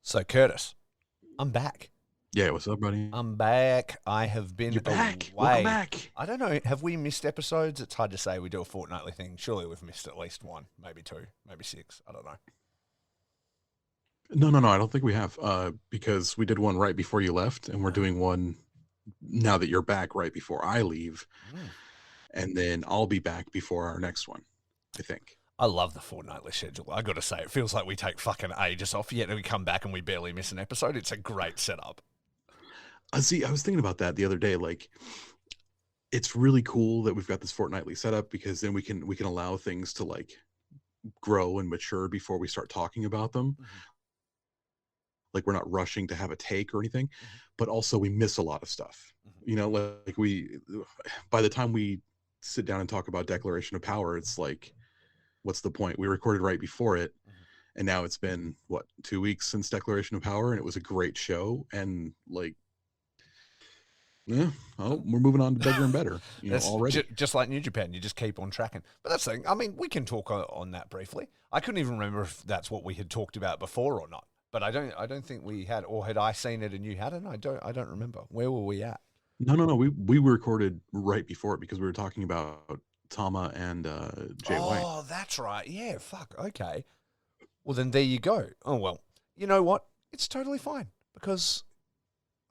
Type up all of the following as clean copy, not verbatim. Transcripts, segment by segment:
So, Curtis, I'm back. Yeah, what's up, buddy? I'm back. I have been You're back. away. Welcome back. I don't know. Have we missed episodes? It's hard to say. We do a fortnightly thing. Surely we've missed at least one, maybe two, maybe six. I don't know. No. I don't think we have, because we did one right before you left, and we're doing one now that you're back right before I leave, and then I'll be back before our next one, I think. I love the fortnightly schedule. I got to say, it feels like we take fucking ages off, yet we come back and we barely miss an episode. It's a great setup. See, I was thinking about that the other day. Like, it's really cool that we've got this fortnightly setup, because then we can allow things to like grow and mature before we start talking about them. Like, we're not rushing to have a take or anything, but also we miss a lot of stuff. You know, like by the time we sit down and talk about Declaration of Power, it's like, what's the point? We recorded right before it, and now it's been 2 weeks since Declaration of Power, and it was a great show. And like, yeah, well, we're moving on to bigger and better, already. Just like New Japan, you just keep on tracking. But that's the thing. I mean, we can talk on that briefly. I couldn't even remember if that's what we had talked about before or not. But I don't think we had, or had I seen it and you hadn't? I don't remember. Where were we at? No. We recorded right before it, because we were talking about Tama and Jay White. Oh, that's right. Yeah, fuck. Okay. Well, then there you go. Oh, well, you know what? It's totally fine, because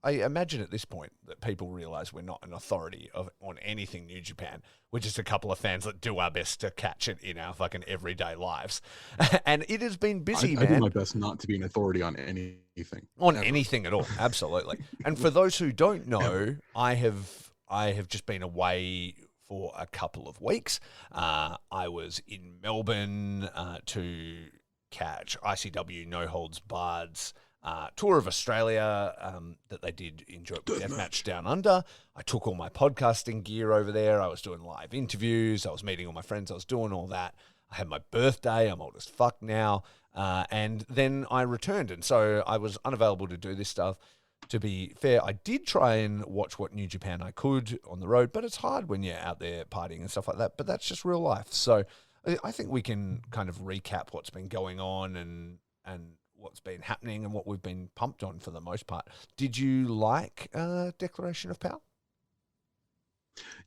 I imagine at this point that people realize we're not an authority on anything New Japan. We're just a couple of fans that do our best to catch it in our fucking everyday lives. And it has been busy, man. I do my best not to be an authority on anything. Anything at all. Absolutely. And for those who don't know, I have just been away for a couple of weeks. I was in Melbourne to catch ICW No Holds Barred's tour of Australia that they did enjoy with Deathmatch Down Under. I took all my podcasting gear over there. I was doing live interviews. I was meeting all my friends. I was doing all that. I had my birthday. I'm old as fuck now. And then I returned. And so I was unavailable to do this stuff. To be fair, I did try and watch what New Japan I could on the road, but it's hard when you're out there partying and stuff like that. But that's just real life. So I think we can kind of recap what's been going on and what's been happening and what we've been pumped on for the most part. Did you like Declaration of Power?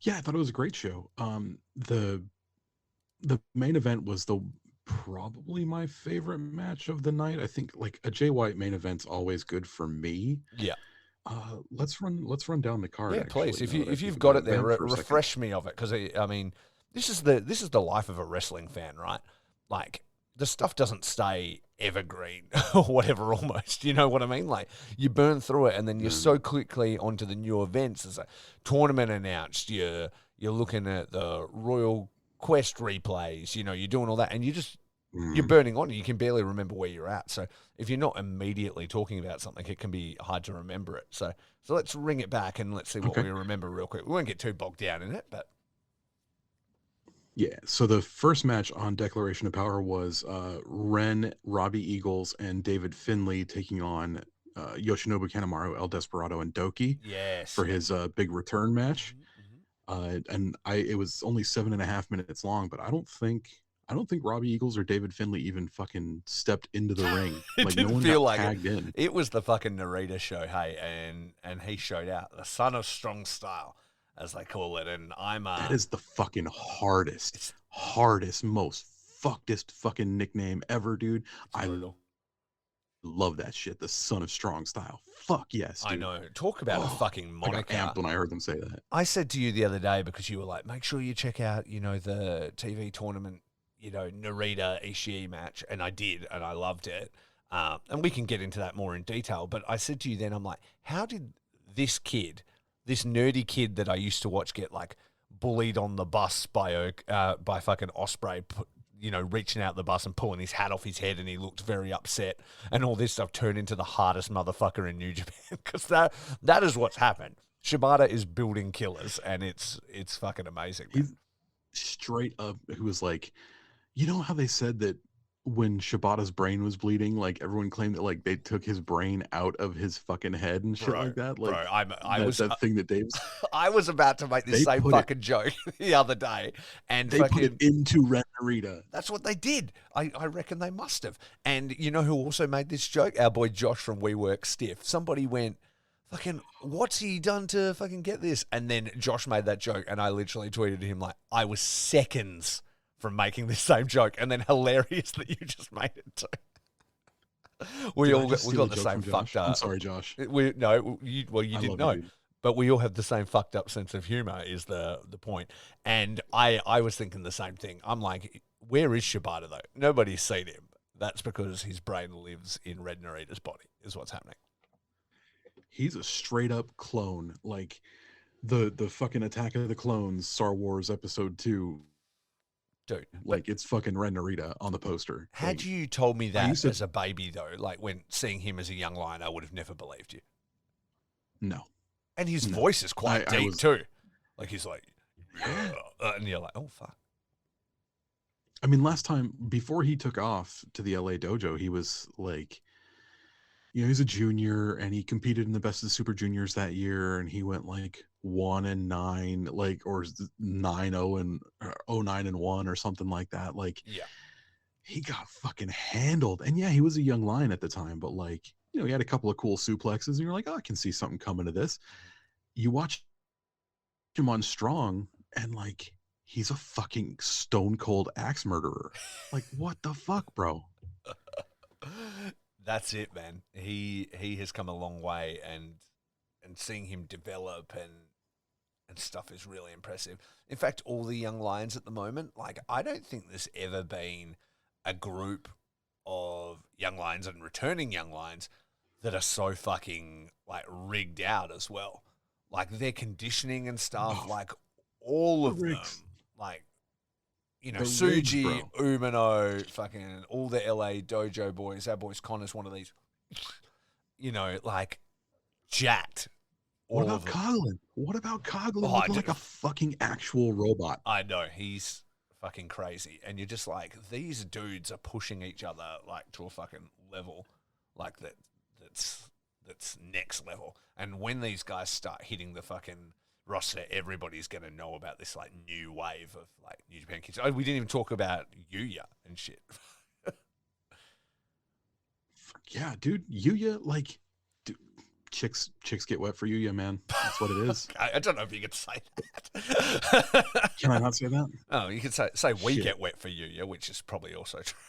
Yeah, I thought it was a great show. The main event was probably my favorite match of the night. I think like a Jay White main event's always good for me. Yeah. Let's run down the card. Yeah, actually, please. If you've got it there, refresh me of it, because I mean, this is the life of a wrestling fan, right? Like, the stuff doesn't stay evergreen or whatever, almost. You know what I mean? Like, you burn through it, and then you're so quickly onto the new events. There's a tournament announced. You're looking at the Royal Quest replays. You know, you're doing all that, and you're burning on. You can barely remember where you're at. So if you're not immediately talking about something, it can be hard to remember it. So let's ring it back and let's see what we remember real quick. We won't get too bogged down in it, but. Yeah, so the first match on Declaration of Power was Ren, Robbie Eagles, and David Finlay taking on Yoshinobu Kanemaru, El Desperado, and Doki for his big return match. It was only 7.5 minutes long, but I don't think Robbie Eagles or David Finlay even fucking stepped into the ring. It like, didn't no one feel got like tagged in. It was the fucking narrator show, hey, and he showed out, the son of strong style, as they call it, and I'm that is the fucking hardest, most fuckedest fucking nickname ever, dude. I love that shit. The son of strong style. Fuck yes, dude. I know. Talk about a fucking moniker. I got amped when I heard them say that. I said to you the other day, because you were like, make sure you check out, the TV tournament, Narita Ishii match, and I did, and I loved it. And we can get into that more in detail. But I said to you then, I'm like, how did this nerdy kid that I used to watch get like bullied on the bus by fucking Ospreay, reaching out the bus and pulling his hat off his head, and he looked very upset, and all this stuff turned into the hardest motherfucker in New Japan, because that is what's happened. Shibata is building killers, and it's fucking amazing, man. He's straight up, who was like, you know how they said that when Shibata's brain was bleeding, like everyone claimed that like they took his brain out of his fucking head and shit like that. Like, that thing that Dave's. I was about to make this same fucking joke the other day, and they put it into Ren Narita. That's what they did. I reckon they must have. And you know who also made this joke? Our boy Josh from We Work Stiff. Somebody went, fucking, what's he done to fucking get this? And then Josh made that joke, and I literally tweeted to him like, I was seconds from making this same joke, and then hilarious that you just made it too. we got the same fucked up. I'm sorry, Josh. You didn't know, but we all have the same fucked up sense of humor. Is the point? And I was thinking the same thing. I'm like, where is Shibata though? Nobody's seen him. That's because his brain lives in Red Narita's body. Is what's happening. He's a straight up clone, like the fucking Attack of the Clones, Star Wars Episode 2. Dude, like it's fucking Ren Narita on the poster. Had like, you told me that as a baby though, like when seeing him as a young lion, I would have never believed you. No. And his voice is quite deep too. Like he's like, and you're like, oh fuck. I mean, last time before he took off to the LA dojo, he was like, he's a junior and he competed in the Best of the Super Juniors that year, and he went like 1-9, like, or 9-0 and 0-9-1 or something like that. Like, yeah, he got fucking handled. And yeah, he was a young lion at the time, but like, he had a couple of cool suplexes, and you're like, oh, I can see something coming to this. You watch him on Strong, and like, he's a fucking stone cold axe murderer. Like, what the fuck, bro? That's it, man. He has come a long way, and seeing him develop and stuff is really impressive. In fact, all the young lions at the moment, like, I don't think there's ever been a group of young lions and returning young lions that are so fucking like rigged out as well. Like their conditioning and stuff, like all of them, like, Suji, Umino, fucking all the LA dojo boys. Our boys Connor's one of these, like jacked. What about Coughlin? Looking like a fucking actual robot? I know, he's fucking crazy. And you're just like, these dudes are pushing each other like to a fucking level like that's next level. And when these guys start hitting the fucking roster, everybody's going to know about this like new wave of like New Japan kids. Oh, we didn't even talk about Yuya and shit. Yeah, dude, Yuya, like, dude, chicks get wet for Yuya, man. That's what it is. I don't know if you could say that. Can I not say that? Oh, you could say we get wet for Yuya, which is probably also true.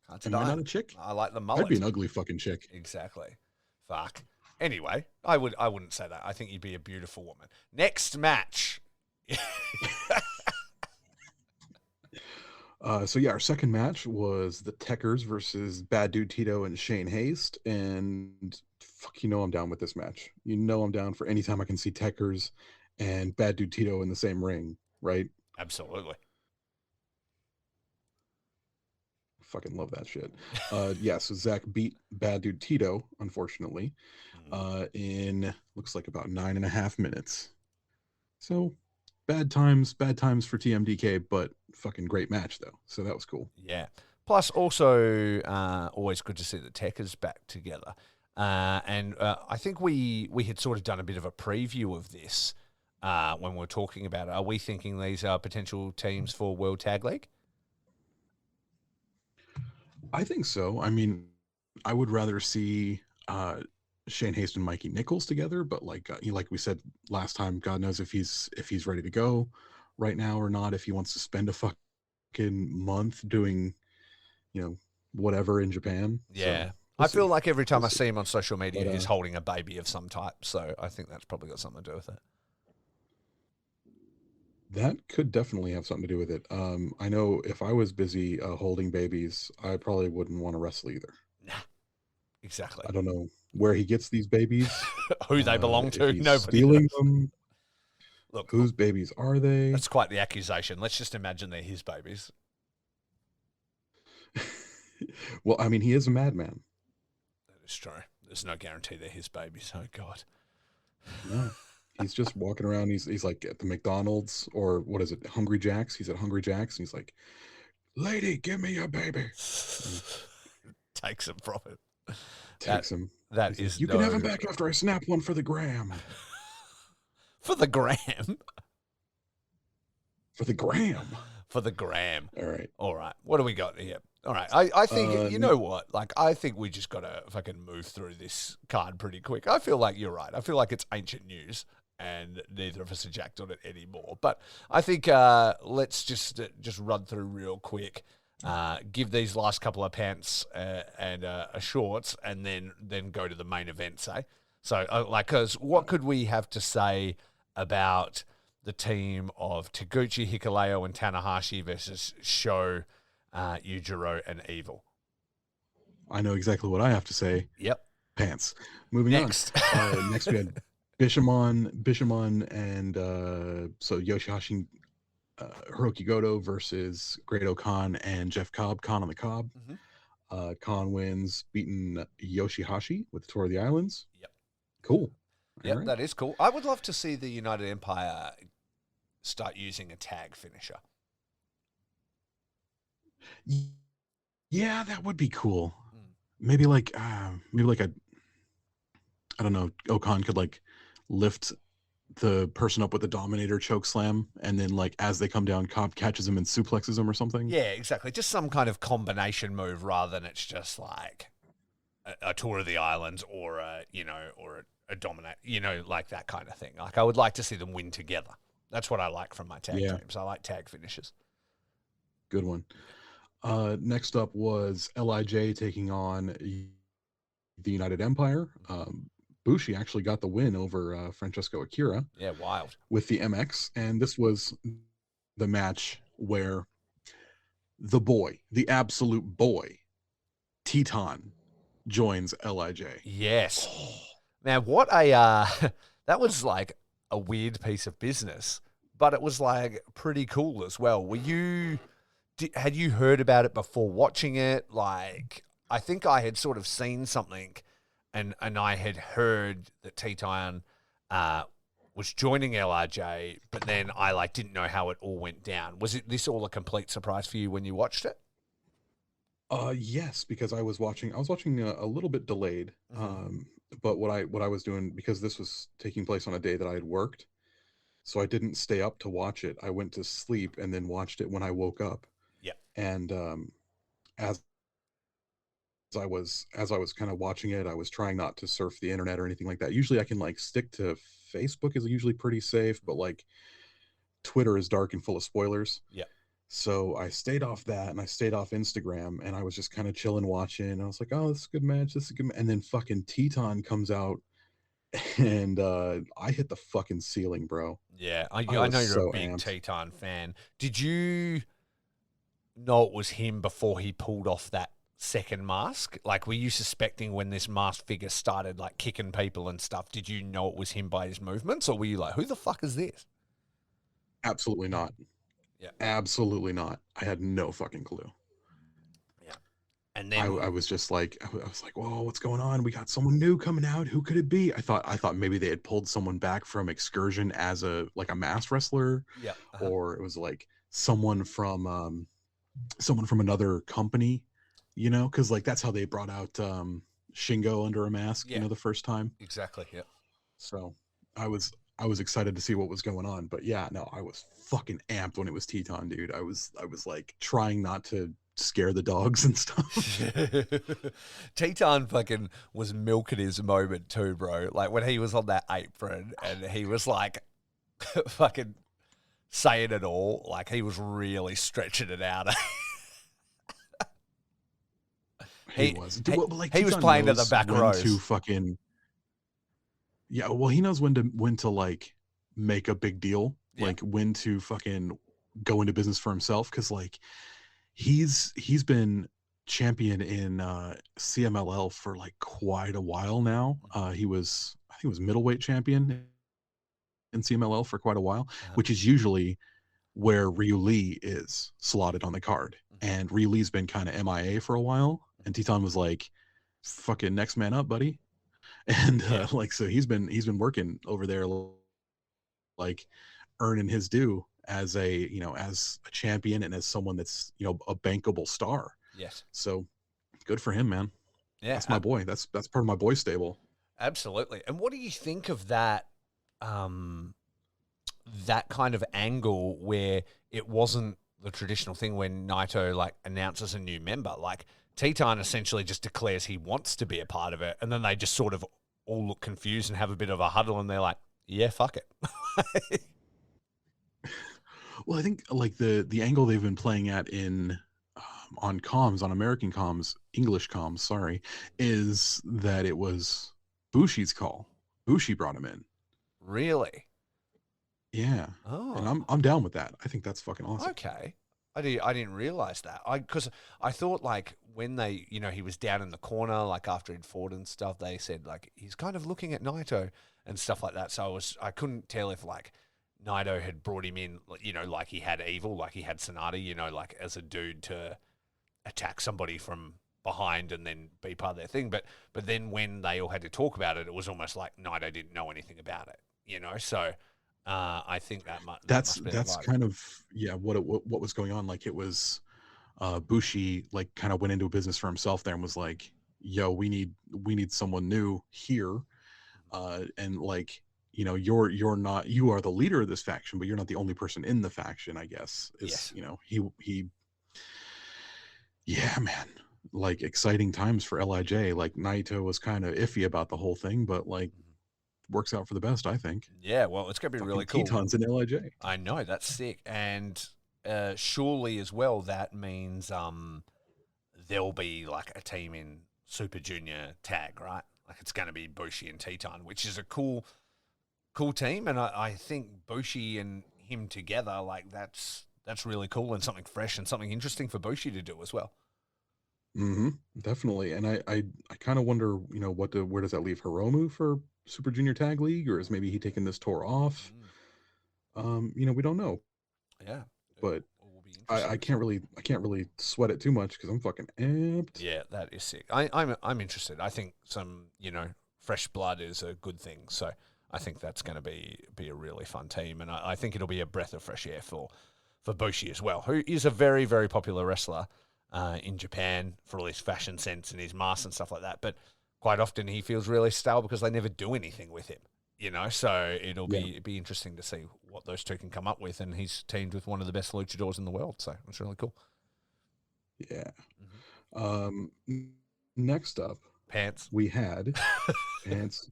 Am I not a chick? I like the mullet. I'd be an ugly fucking chick. Exactly. Fuck. Anyway, I wouldn't say that. I think you'd be a beautiful woman. Next match. So yeah, our second match was the Techers versus Bad Dude Tito and Shane Haste, and fuck, I'm down with this match. I'm down for any time I can see Techers and Bad Dude Tito in the same ring, right? Absolutely. Fucking love that shit. So Zach beat Bad Dude Tito, unfortunately, in looks like about 9.5 minutes. So bad times for TMDK, but fucking great match though. So that was cool. Yeah. Plus, also always good to see the Techers back together. And I think we had sort of done a bit of a preview of this when we were talking about it. Are we thinking these are potential teams for World Tag League? I think so. I mean, I would rather see Shane Haste and Mikey Nichols together, but like we said last time, God knows if he's ready to go right now or not. If he wants to spend a fucking month doing, whatever in Japan. Yeah, so I feel like every time I see him on social media, he's holding a baby of some type. So I think that's probably got something to do with it. That could definitely have something to do with it. I know if I was busy holding babies, I probably wouldn't want to wrestle either. Nah, exactly. I don't know where he gets these babies. Who they belong to. Nobody stealing knows. them. Look, Whose babies are they? that's quite the accusation. Let's just imagine they're his babies. Well, I mean, he is a madman. That is true. There's no guarantee they're his babies. Oh God. No, he's just walking around. He's like at the McDonald's, or what is it, Hungry Jack's? He's at Hungry Jack's, and he's like, "Lady, give me your baby." And Takes him from him. That takes him. that He's like, is "You can have him no back after I snap one for the gram." for the gram. For the gram. For the gram. All right. All right. What do we got here? All right. I think, you Ne- know what? Like, I think we just got to fucking move through this card pretty quick. I feel like you're right. I feel like it's ancient news and neither of us are jacked on it anymore. But I think let's just run through real quick. Give these last couple of pants and a shorts and then go to the main event, say. So, because what could we have to say about the team of Taguchi, Hikuleo, and Tanahashi versus Sho, Yujiro, and Evil? I know exactly what I have to say. Yep. Pants. Moving Next. on. Next we had Bishamon, and so Yoshihashi, Hiroki Goto versus Great Khan and Jeff Cobb. Khan on the Cobb. Mm-hmm. Khan wins, beating Yoshihashi with the Tour of the Islands. Yep. Cool. Yep, All right. that is cool. I would love to see the United Empire start using a tag finisher. Yeah, that would be cool. Mm. Maybe like a, I don't know, Okan could like lift the person up with the Dominator choke slam, and then like as they come down, Cobb catches him and suplexes him or something. Yeah, exactly. Just some kind of combination move rather than it's just like a Tour of the Islands or a dominate, like that kind of thing. Like I would like to see them win together. That's what I like from my tag teams. I like tag finishes. Good one. Next up was LIJ taking on the United Empire. Bushi actually got the win over Francesco Akira. Yeah, wild. With the MX, and this was the match where the boy, the absolute boy, Teton, joins LIJ. Yes. Man, what a that was like a weird piece of business, but it was like pretty cool as well. Had you heard about it before watching it? Like, I think I had sort of seen something, and I had heard that Teton was joining LRJ, but then I like didn't know how it all went down. Was this all a complete surprise for you when you watched it? Yes, because I was watching a little bit delayed. Mm-hmm. But what I was doing, because this was taking place on a day that I had worked, so I didn't stay up to watch it. I went to sleep and then watched it when I woke up. Yeah. And as as I was kind of watching it, I was trying not to surf the internet or anything like that. Usually I can like stick to Facebook, is usually pretty safe, but like Twitter is dark and full of spoilers. Yeah. So I stayed off that, and I stayed off Instagram, and I was just kind of chilling watching. And I was like, oh, this is a good match. This is a good match. And then fucking Teton comes out, and I hit the fucking ceiling, bro. Yeah. I I know was you're a so big amped. Teton fan. Did you know it was him before he pulled off that second mask? Like, were you suspecting when this masked figure started like kicking people and stuff? Did you know it was him by his movements, or were you like, who the fuck is this? Absolutely not. Yeah. Absolutely not. I had no fucking clue. Yeah. And then I was just like, I was like, whoa, what's going on? We got someone new coming out. Who could it be? I thought maybe they had pulled someone back from Excursion as a masked wrestler, yeah, or it was like someone from another company, because like that's how they brought out Shingo under a mask, Yeah. the first time. Exactly. Yeah. So I was excited to see what was going on, but yeah, no, I was fucking amped when it was Teton, dude. I was like trying not to scare the dogs and stuff. Teton fucking was milking his moment too, bro. Like when he was on that apron and he was like fucking saying it all, like he was really stretching it out. He was. He He was playing to the back rows. To fucking, yeah, well, he knows when to like make a big deal, like when to fucking go into business for himself, because like he's been champion in CMLL for like quite a while now. I think he was middleweight champion CMLL for quite a while, Uh-huh. which is usually where Ryu Lee is slotted on the card. Mhm. And Ryu Lee's been kind of MIA for a while. And Teton was like, fucking next man up, buddy. And Yeah. like, so he's been working over there, like earning his due as a champion and as someone that's, a bankable star. Yes. So good for him, man. Yeah. That's my boy. That's part of my boy stable. Absolutely. And what do you think of that? Um, that kind of angle where it wasn't the traditional thing when Naito like announces a new member. Like Teton essentially just declares he wants to be a part of it, and then they just sort of all look confused and have a bit of a huddle, and they're like, "Yeah, fuck it." Well, I think like the angle they've been playing at in on comms, on American comms, English comms, sorry, is that it was Bushi's call. Bushi brought him in. Really? Yeah, and Oh, I'm down with that. I think that's fucking awesome. okay. I didn't realize that. Because I thought like when they he was down in the corner like after he'd fought and stuff. They said like he's kind of looking at Naito and stuff like that. So I couldn't tell if like Naito had brought him in, like he had Evil, like he had Sonata, like as a dude to attack somebody from behind and then be part of their thing. But then when they all had to talk about it, it was almost like Naito didn't know anything about it. So I think that That's must be the that's vibe. kind of, yeah, what was going on. Like it was Bushi like kind of went into a business for himself there and was like, "Yo, we need someone new here," and like, you're not, you are the leader of this faction, but you're not the only person in the faction. I guess is, Yes. he yeah, man. Like exciting times for Lij. Like Naito was kind of iffy about the whole thing, but like Mhm. works out for the best, I think. Yeah, well, it's going to be Fucking really cool. Tetons in Lij. I know that's sick, and surely as well that means there'll be like a team in Super Junior tag, right? Like it's going to be Bushi and Teton, which is a cool team, and I think Bushi and him together, like that's really cool and something fresh and something interesting for Bushi to do as well. Mm-hmm. Definitely. And I kind of wonder, where does that leave Hiromu for Super Junior Tag League, or is maybe he taking this tour off? Mm, We don't know, yeah, but it will be I, interesting I to see. can't really I can't really sweat it too much because I'm fucking amped. Yeah, that is sick. I'm interested. I think some fresh blood is a good thing. So I think that's going to be a really fun team, and I think it'll be a breath of fresh air for Bushi as well, who is a very very popular wrestler in Japan for all his fashion sense and his mask and stuff like that. But quite often he feels really stale because they never do anything with him. So it'll Yeah, be interesting to see what those two can come up with, and he's teamed with one of the best luchadors in the world, so it's really cool. yeah. Hmm. Next up, Pants. we had Pants.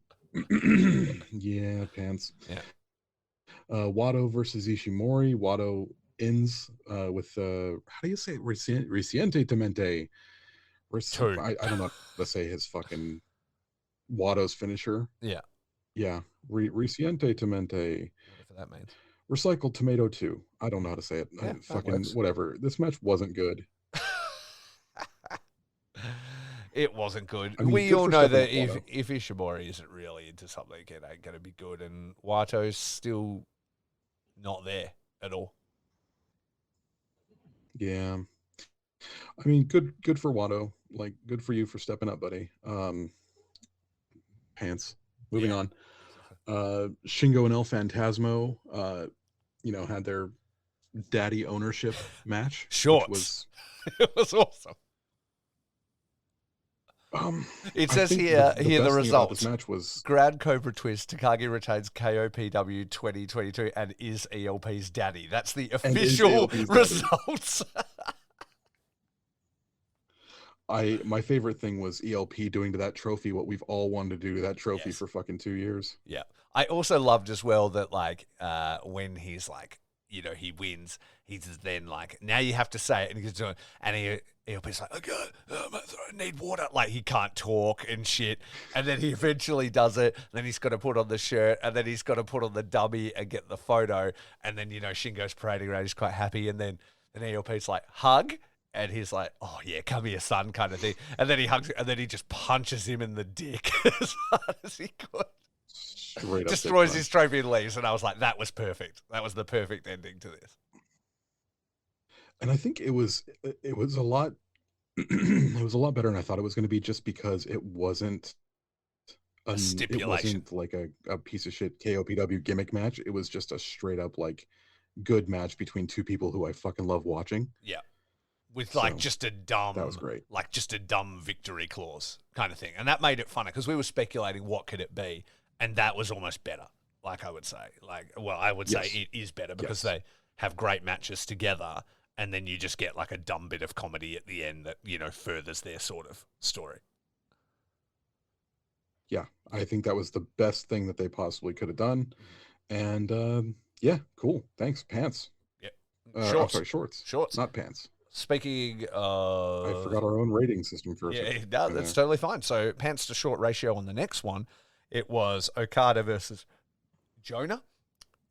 Yeah, Pants. Yeah. Wado versus Ishimori. Wado ends with how do you say it? Reciente Temente. Two. I don't know how to say his fucking Wado's finisher. Yeah. Yeah, Reciente Temente. Whatever that means. Recycled tomato 2. I don't know Mm. how to say it. Yeah, that Fucking works. whatever. This match wasn't good. It wasn't good. I mean, We good all for know stepping up, that if Wado. if Ishimori isn't really into something, it ain't going to be good, and Wato's still not there at all. Yeah. I mean, good for Wado. Like, good for you for stepping up, buddy. Pants. Moving Yeah, on. exactly. Shingo and El Phantasmo, had their daddy ownership match, which Shorts. was It was awesome. um It I says think the here the best thing about this results. match was Grand Cobra Twist, Takagi retains KOPW 2022 and is ELP's daddy. That's the and is official ALP's daddy. results. My favorite thing was ELP doing to that trophy what we've all wanted to do to that trophy Yes. for fucking 2 years. Yeah. I also loved as well that like when he's like, he wins, he's then like, now you have to say it, and he's doing, and he'll be like, okay, I need water. Like he can't talk and shit. And then he eventually does it. And then he's got to put on the shirt, and then he's got to put on the dummy and get the photo. And then, Shingo's parading around, he's quite happy. And then ELP's like, hug. And he's like, oh, yeah, come here, son, kind of thing. And then he hugs, and then he just punches him in the dick as hard as he could. Straight up dick destroys his punch. trophy and leaves. And I was like, that was perfect. That was the perfect ending to this. And I think it was a lot it was a lot better than I thought it was going to be, just because A it stipulation. wasn't like a piece of shit KOPW gimmick match. It was just a straight up like good match between two people who I fucking love watching. Yeah. With like So that was great. just a dumb victory clause kind of thing. And that made it funner because we were speculating what could it be. And that was almost better. Like I would say, I would say Yes. it is better because Yes. they have great matches together. And then you just get like a dumb bit of comedy at the end that, furthers their sort of story. Yeah. I think that was the best thing that they possibly could have done. Mm-hmm. And yeah, cool. Thanks. Pants. Yeah. I'm Shorts. sorry, shorts, Shorts. not pants. Speaking I of, forgot our own rating system for a yeah, second. no, that's totally fine. So pants to short ratio on the next one, it was Okada versus Jonah.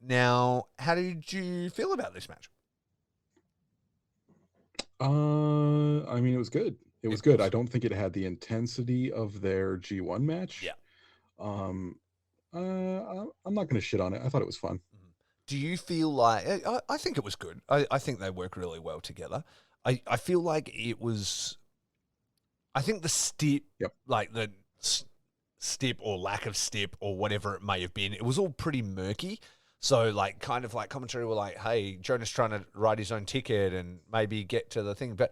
Now, how did you feel about this match? I mean, it was good. It It was good. I was. don't think it had the intensity of their G1 Yeah. match. Um, I'm not going to shit on it. I thought it was fun. Mhm. Do you feel like I think it was good. I think they work really well together. I feel like it was. I think the stip, Yep. like the stip or lack of stip or whatever it may have been, it was all pretty murky. So, like, kind of like commentary were like, hey, Jonah's trying to write his own ticket and maybe get to the thing. But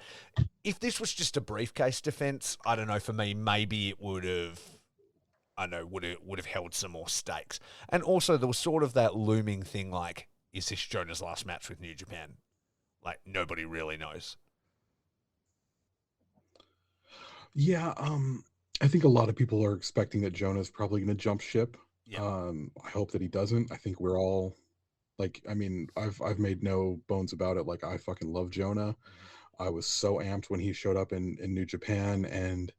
if this was just a briefcase defense, I don't know, for me, maybe it would have, I know, would have held some more stakes. And also, there was sort of that looming thing like, is this Jonah's last match with New Japan? Like, nobody really knows. Yeah. I think a lot of people are expecting that Jonah's probably going to jump ship. Yeah. I hope that he doesn't. I think we're all like, I mean, I've made no bones about it. Like, I fucking love Jonah. Mm-hmm. I was so amped when he showed up in New Japan, and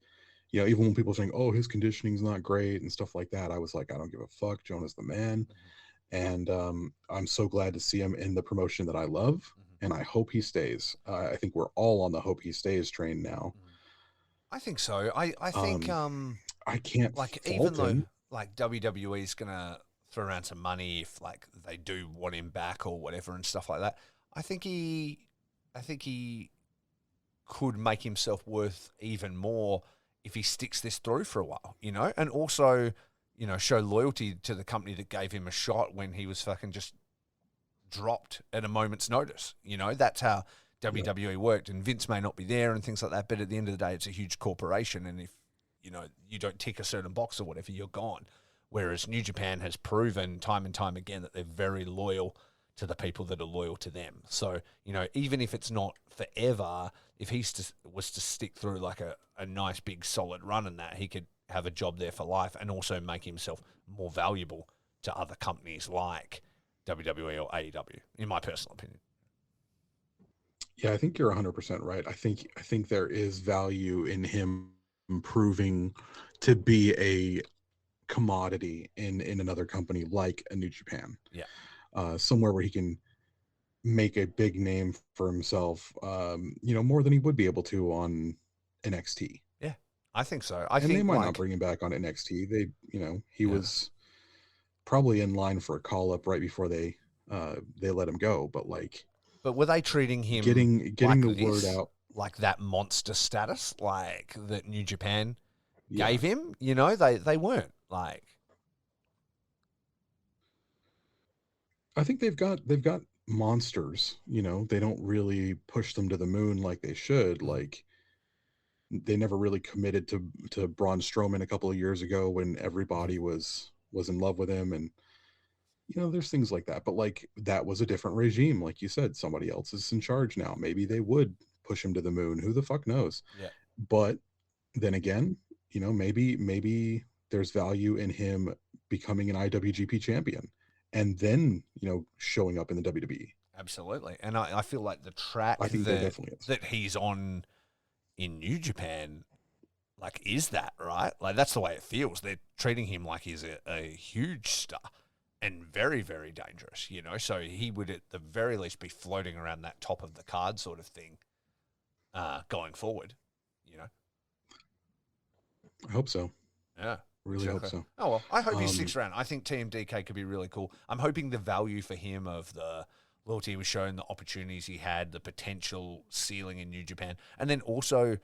even when people are saying, "Oh, his conditioning's not great" and stuff like that, I was like, I don't give a fuck. Jonah's the man, Mm-hmm. and I'm so glad to see him in the promotion that I love, Mm-hmm. and I hope he stays. I think we're all on the hope he stays train now. Mm-hmm. I think so. I think Um, I can't like even fault though him. like WWE's gonna throw around some money if like they do want him back or whatever and stuff like that, I think he could make himself worth even more if he sticks this through for a while, and also, show loyalty to the company that gave him a shot when he was fucking just dropped at a moment's notice. That's how Yeah, WWE worked, and Vince may not be there and things like that, but at the end of the day, it's a huge corporation, and if you don't tick a certain box or whatever, you're gone. Whereas New Japan has proven time and time again that they're very loyal to the people that are loyal to them. So, even if it's not forever, if was to stick through like a nice big solid run in that, he could have a job there for life and also make himself more valuable to other companies like WWE or AEW, in my personal opinion. yeah, I think you're 100% right. I think there is value in him proving to be a commodity in another company like a New Japan, Yeah. somewhere where he can make a big name for himself, more than he would be able to on NXT. Yeah. I think so. I And they think might not like, bring him back on NXT. He yeah. was probably in line for a call up right before they let him go. But like But were they treating him getting like the word this? out, Like that monster status, like that New Japan yeah. gave him? They weren't like. I think they've got monsters. They don't really push them to the moon like they should. Mhm. Like they never really committed to Braun Strowman a couple of years ago when Mhm. everybody was in love with him, and there's things like that. But like that was a different regime, like you said. Somebody else is in charge now. Maybe they would push him to the moon. Who the fuck knows? Yeah. But then again, maybe there's value in him becoming an IWGP champion and then showing up in the WWE. Absolutely. And I feel like the track I think there definitely is. that he's on in New Japan, like, is that right? Like, that's the way it feels. They're treating him like he's a huge star and very, very dangerous, So he would, at the very least, be floating around that top of the card sort of thing going forward, you know? I hope so. Yeah. Really hope Exactly. so. Oh well, I hope he Um, sticks around. I think TMDK could be really cool. I'm hoping the value for him of the loyalty he was shown, the opportunities he had, the potential ceiling in New Japan, and then also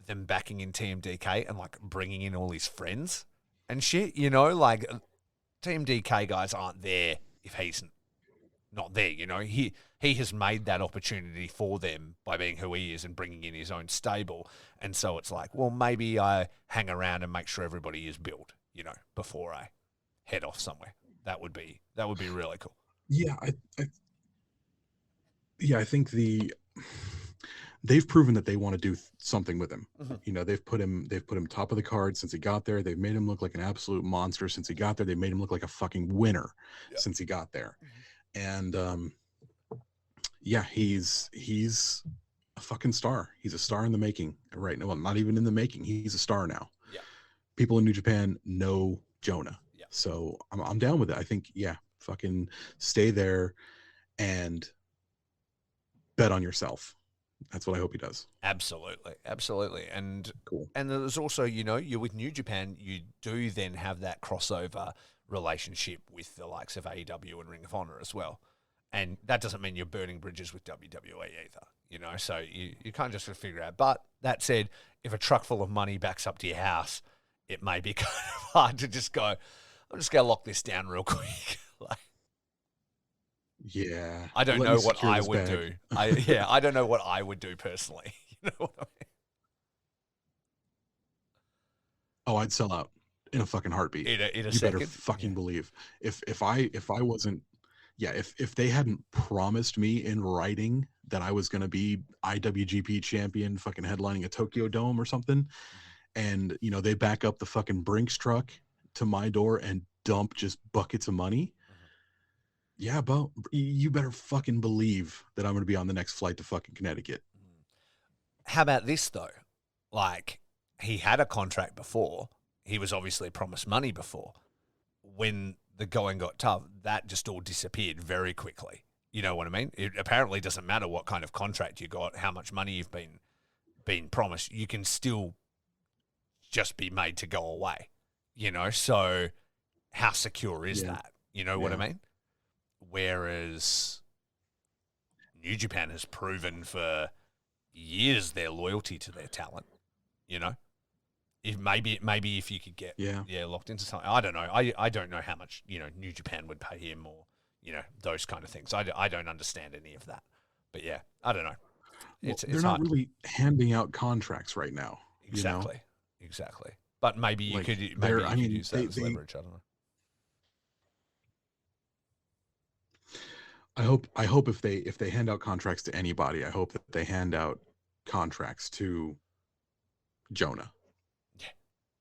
them backing in TMDK and like bringing in all his friends and shit. You know, like TMDK guys aren't there if he's not there. You know, he has made that opportunity for them by being who he is and bringing in his own stable. And so it's like, well, maybe I hang around and make sure everybody is built, you know, before I head off somewhere. That would be really cool. yeah, I yeah, I think they've proven that they want to do something with him. Mm-hmm. You know, they've put him top of the card since he got there. They've made him look like an absolute monster since he got there. They made him look like a fucking winner Yeah. since he got there. Mm-hmm. And yeah, he's a fucking star. He's a star in the making right now. Well, not even in the making. He's a star now. Yeah. People in New Japan know Jonah. Yeah. So I'm down with it. I think, yeah, fucking stay there and bet on yourself. That's what I hope he does. Absolutely, absolutely, and Cool. and there's also, you know, you're with New Japan, you do then have that crossover relationship with the likes of AEW and Ring of Honor as well, and that doesn't mean you're burning bridges with WWE either, you know. So you can't just sort of figure out. But that said, if a truck full of money backs up to your house, it may be kind of hard to just go, I'm just gonna lock this down real quick. Like, Yeah. I don't Let me know what secure I this would bag. do. I don't know what I would do personally. You know what I Oh, I'd sell out in a fucking heartbeat. mean? In a You better second. fucking Yeah. believe. If I wasn't, yeah, if they hadn't promised me in writing that I was gonna be IWGP champion, fucking headlining a Tokyo Dome or something, and you know they back up the fucking Brinks truck to my door and dump just buckets of money, Mhm. yeah, but you better fucking believe that I'm gonna be on the next flight to fucking Connecticut. How about this though? Like, he had a contract before. He was obviously promised money before. When the going got tough, that just all disappeared very quickly. You know what I mean? It apparently doesn't matter what kind of contract you got, how much money you've been promised. You can still just be made to go away. You know, so how secure is Yeah, that? You know what I yeah, mean? Whereas New Japan has proven for years their loyalty to their talent. You know, if maybe if you could get yeah. locked into something, I don't know. I don't know how much, you know, New Japan would pay him, or, you know, those kind of things. I don't understand any of that. But yeah, I don't know. Well, It's they're not hard. really handing out contracts right now. You know, Exactly, exactly. But maybe you like could they're. I mean, use that as they. leverage. I don't know. I hope if they hand out contracts to anybody, I hope that they hand out contracts to Jonah, Yeah.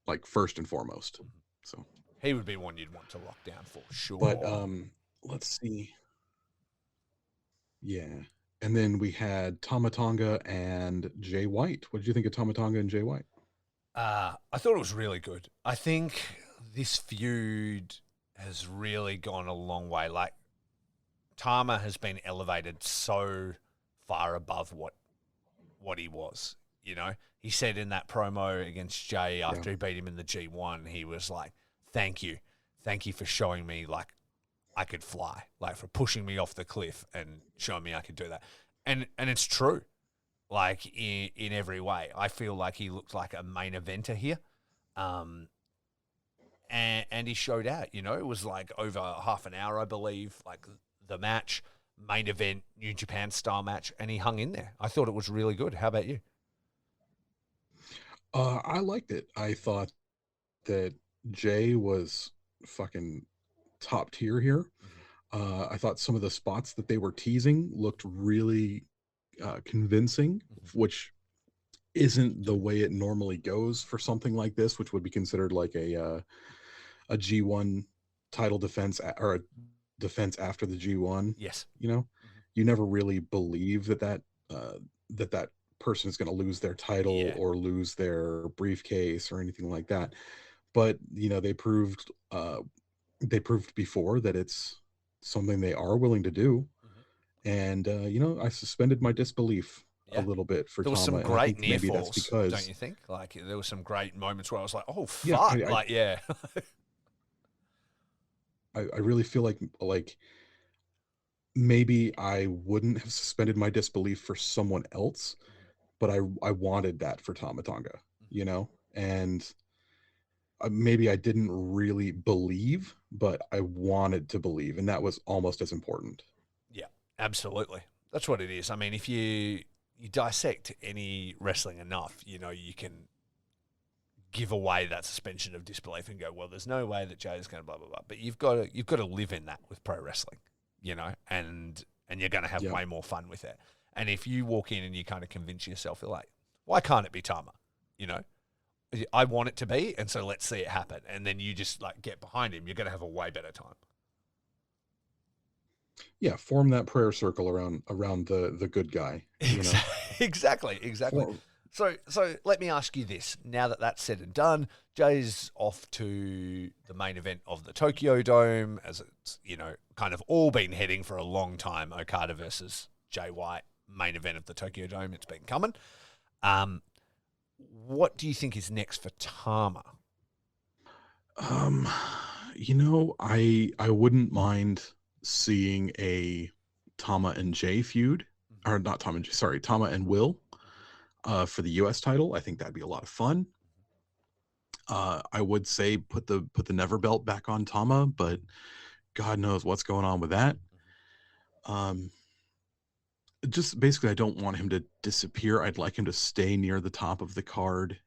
like first and foremost. Mhm. So, He would be one you'd want to lock down for but sure. let's see. Yeah. And then we had Tomatonga and Jay White. What did you think of Tomatonga and Jay White? I thought it was really good. I think this feud has really gone a long way. Like, Tama has been elevated so far above what he was. You know, he said in that promo against Jay Yeah. after he beat him in the G1, he was like, thank you for showing me like I could fly, like for pushing me off the cliff and showing me I could do that." And it's true. Like, in every way, I feel like he looked like a main eventer here. Um, and he showed out. You know, it was like over half an hour, I believe, like the match, main event, New Japan style match, and he hung in there. I thought it was really good. How about you? I liked it. I thought that Jay was fucking top tier here. Mm-hmm. I thought some of the spots that they were teasing looked really convincing, Mm-hmm. which isn't the way it normally goes for something like this, which would be considered like a G1 title defense or a defense after the G1. Yes. You know, Mm-hmm. you never really believe uh, that person is going to lose their title Yeah. or lose their briefcase or anything like that. But you know, they proved before that it's something they are willing to do. Mm-hmm. And you know, I suspended my disbelief a Yeah. little bit for There was some Tama, and I great think near maybe that's falls, don't because you think? Like there was some great moments where I was like, "Oh yeah, fuck!" Like, yeah, I really feel like maybe I wouldn't have suspended my disbelief for someone else, but I wanted that for Tamatonga, you know? And maybe I didn't really believe, but I wanted to believe, and that was almost as important. yeah, absolutely. That's what it is. I mean, if you dissect any wrestling enough, you know you can give away that suspension of disbelief and go, "Well, there's no way that Jay's going to blah blah blah." But you've got to live in that with pro wrestling, you know, and you're going to have Yeah. way more fun with it. And if you walk in and you kind of convince yourself, you're like, "Why can't it be Tama?" You know, I want it to be, and so let's see it happen. And then you just like get behind him. You're going to have a way better time. Yeah, form that prayer circle around the good guy, you know? Exactly. For So let me ask you this: now that that's said and done, Jay's off to the main event of the Tokyo Dome, as it's kind of all been heading for a long time. Okada versus Jay White, main event of the Tokyo Dome. It's been coming. What do you think is next for Tama? um, I wouldn't mind seeing a Tama and Jay feud, or not Tama and Jay, sorry, Tama and Will, for the US title. I think that'd be a lot of fun. I would say put the Never belt back on Tama, but God knows what's going on with that. Um, just basically, I don't want him to disappear. I'd like him to stay near the top of the card.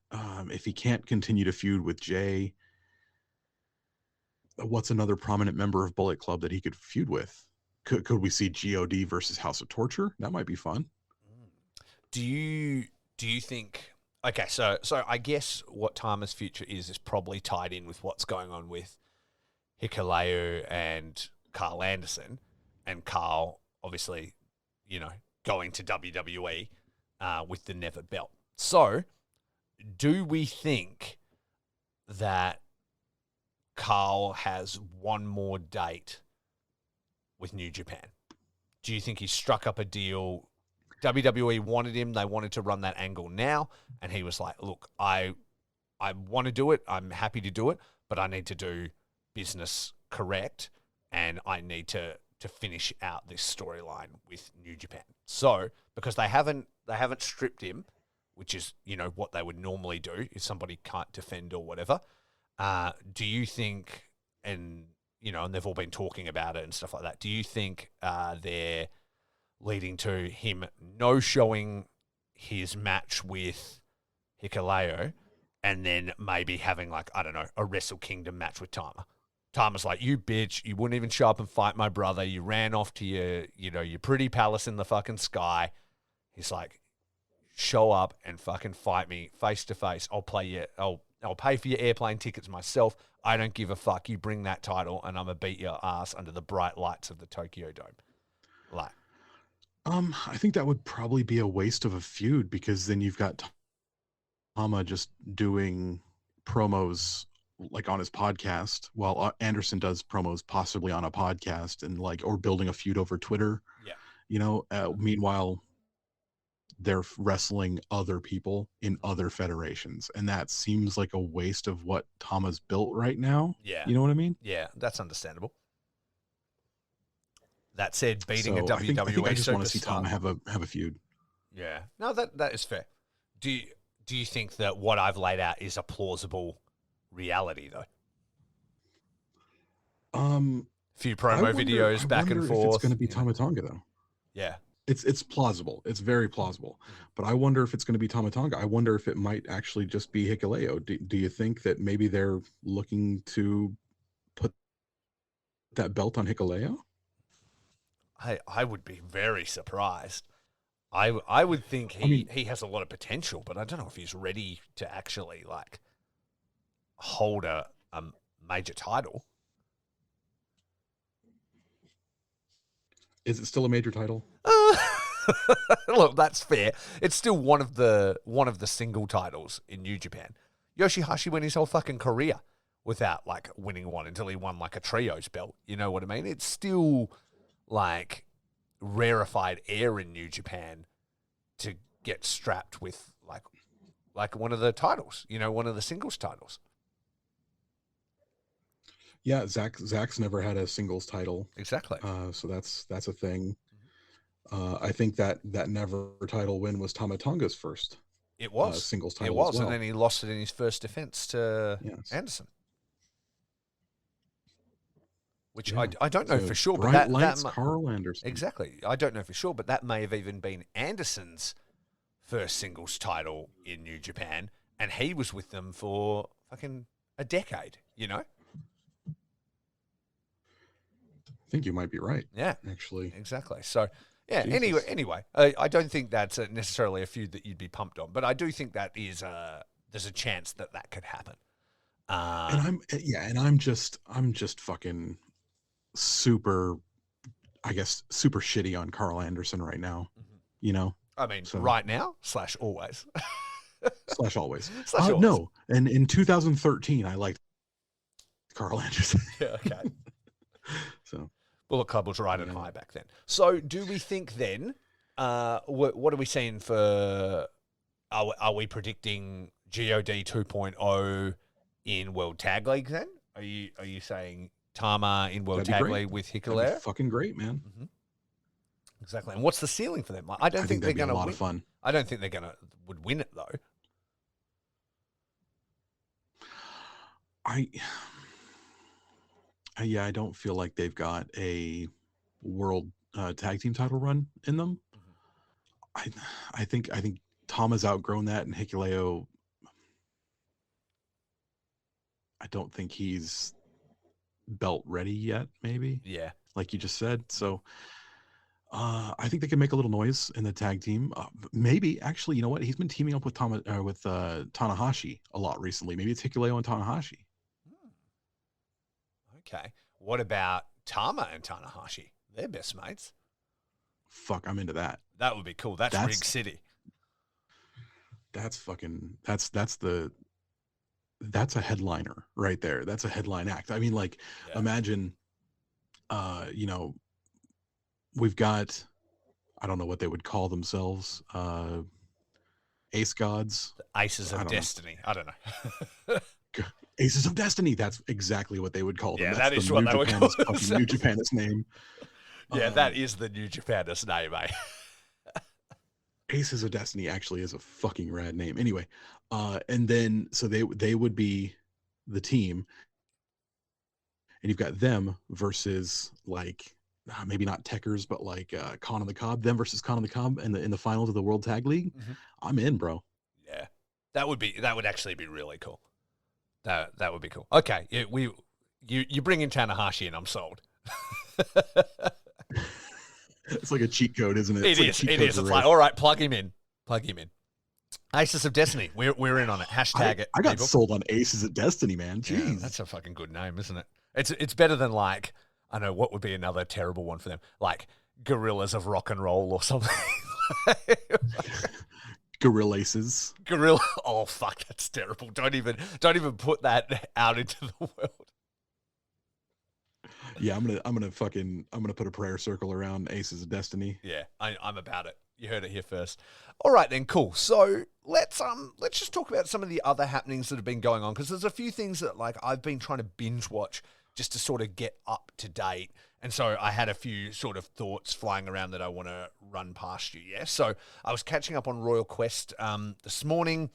If he can't continue to feud with Jay, what's another prominent member of Bullet Club that he could feud with? Could we see God versus House of Torture? That might be fun. Do you think? Okay, so I guess what Tama's future is probably tied in with what's going on with Hikuleo and Carl Anderson, and Carl obviously, going to WWE with the Never belt. So, do we think that Carl has one more date with New Japan? Do you think he struck up a deal? WWE wanted him. They wanted to run that angle now, and he was like, "Look, I want to do it. I'm happy to do it, but I need to do business correct, and I need to finish out this storyline with New Japan." So, because they haven't stripped him, which is what they would normally do if somebody can't defend or whatever. Do you think, and they've all been talking about it and stuff like that. Do you think they're leading to him no-showing his match with Hikuleo, and then maybe having, like, I don't know, a Wrestle Kingdom match with Tama? Tama's like, "You bitch, you wouldn't even show up and fight my brother. You ran off to your pretty palace in the fucking sky." He's like, "Show up and fucking fight me face to face. I'll pay for your airplane tickets myself. I don't give a fuck. You bring that title, and I'm gonna beat your ass under the bright lights of the Tokyo Dome." Like, I think that would probably be a waste of a feud because then you've got Tama just doing promos like on his podcast while Anderson does promos possibly on a podcast and or building a feud over Twitter. yeah, Meanwhile, they're wrestling other people in other federations, and that seems like a waste of what Tama's built right now. yeah, You know what I mean? yeah. That's understandable. That said, beating a So I think WWE I just want to see Tama superstar. have a feud. Yeah, no, that is fair. Do you think that what I've laid out is a plausible reality though? Um, Few I promo wonder. I videos back and wonder if it's going forth. to be Tama Tonga though. Yeah. It's plausible. It's very plausible. But I wonder if it's going to be Tama Tonga. I wonder if it might actually just be Hikuleo. Do you think that maybe they're looking to put that belt on Hikuleo? I would be very surprised. I would think I mean, he has a lot of potential, but I don't know if he's ready to actually like hold a major title. is it still a major title? Look, that's fair. It's still one of the single titles in New Japan. Yoshihashi went his whole fucking career without like winning one until he won like a trios belt. You know what I mean? It's still like rarefied air in New Japan to get strapped with like one of the titles, one of the singles titles. Yeah, Zach's never had a singles title, Exactly. so that's a thing. I think that never title win was Tama Tonga's first It was. singles It title as was, and well. then he lost it in his first defense to Yes. Anderson, which Yeah. I don't know So for sure, but Bright Lights, Carl Anderson. exactly. I don't know for sure, but that may have even been Anderson's first singles title in New Japan, and he was with them for fucking a decade, I think you might be right. Yeah, Actually. exactly. So, yeah. Jesus. Anyway, I don't think that's necessarily a feud that you'd be pumped on, but I do think that is there's a chance that could happen. And I'm just fucking super, I guess, super shitty on Carl Anderson right now. I mean, So right now / always. / always. / always. No, and in 2013, I liked Carl Anderson. Yeah, okay. So Bullet Club was riding high back then. So, do we think then? What are we seeing for? Are we predicting God 2.0 in World Tag League? Then are you saying Tama in World Tag League with Hikuleo? Fucking great, man. Mm-hmm. Exactly. And what's the ceiling for them? I don't think they're going to win. A lot of fun. I don't think they're would win it though. I don't feel like they've got a world tag team title run in them. Mm-hmm. I think Tama's outgrown that, and Hikuleo, I don't think he's belt ready yet. Maybe, yeah, like you just said. So, I think they can make a little noise in the tag team. Maybe actually, you know what? He's been teaming up with Tanahashi a lot recently. Maybe it's Hikuleo and Tanahashi. Okay. What about Tama and Tanahashi? They're best mates. Fuck, I'm into that. That would be cool. That's Rig City. That's a headliner right there. That's a headline act. I mean, like, imagine, we've got, I don't know what they would call themselves, Ace Gods. The Aces of Destiny. I don't know. Aces of Destiny. That's exactly what they would call them. Yeah, that's that is what they would call themselves. New Japanist name. Yeah, that is the New Japanist name, eh? Aces of Destiny actually is a fucking rad name. Anyway, and then so they would be the team, and you've got them versus like maybe not Techers, but like Con on the Cob. Them versus Con on the Cob in the finals of the World Tag League. Mm-hmm. I'm in, bro. Yeah, that would actually be really cool. That would be cool. Okay, you bring in Tanahashi and I'm sold. It's like a cheat code, isn't it? It is. It's like, all right, plug him in. Aces of Destiny. We're in on it. Hashtag it. I got sold on Aces of Destiny, man. Jeez. Yeah, that's a fucking good name, isn't it? It's better than like, I know what would be another terrible one for them, like Gorillas of Rock and Roll or something. Gorillaces. Gorilla. Oh fuck, that's terrible. Don't even put that out into the world. Yeah, I'm gonna put a prayer circle around Aces of Destiny. Yeah, I'm about it. You heard it here first. All right then, cool. So let's just talk about some of the other happenings that have been going on, because there's a few things that like I've been trying to binge watch just to sort of get up to date. And so I had a few sort of thoughts flying around that I want to run past you. Yeah. So I was catching up on Royal Quest this morning.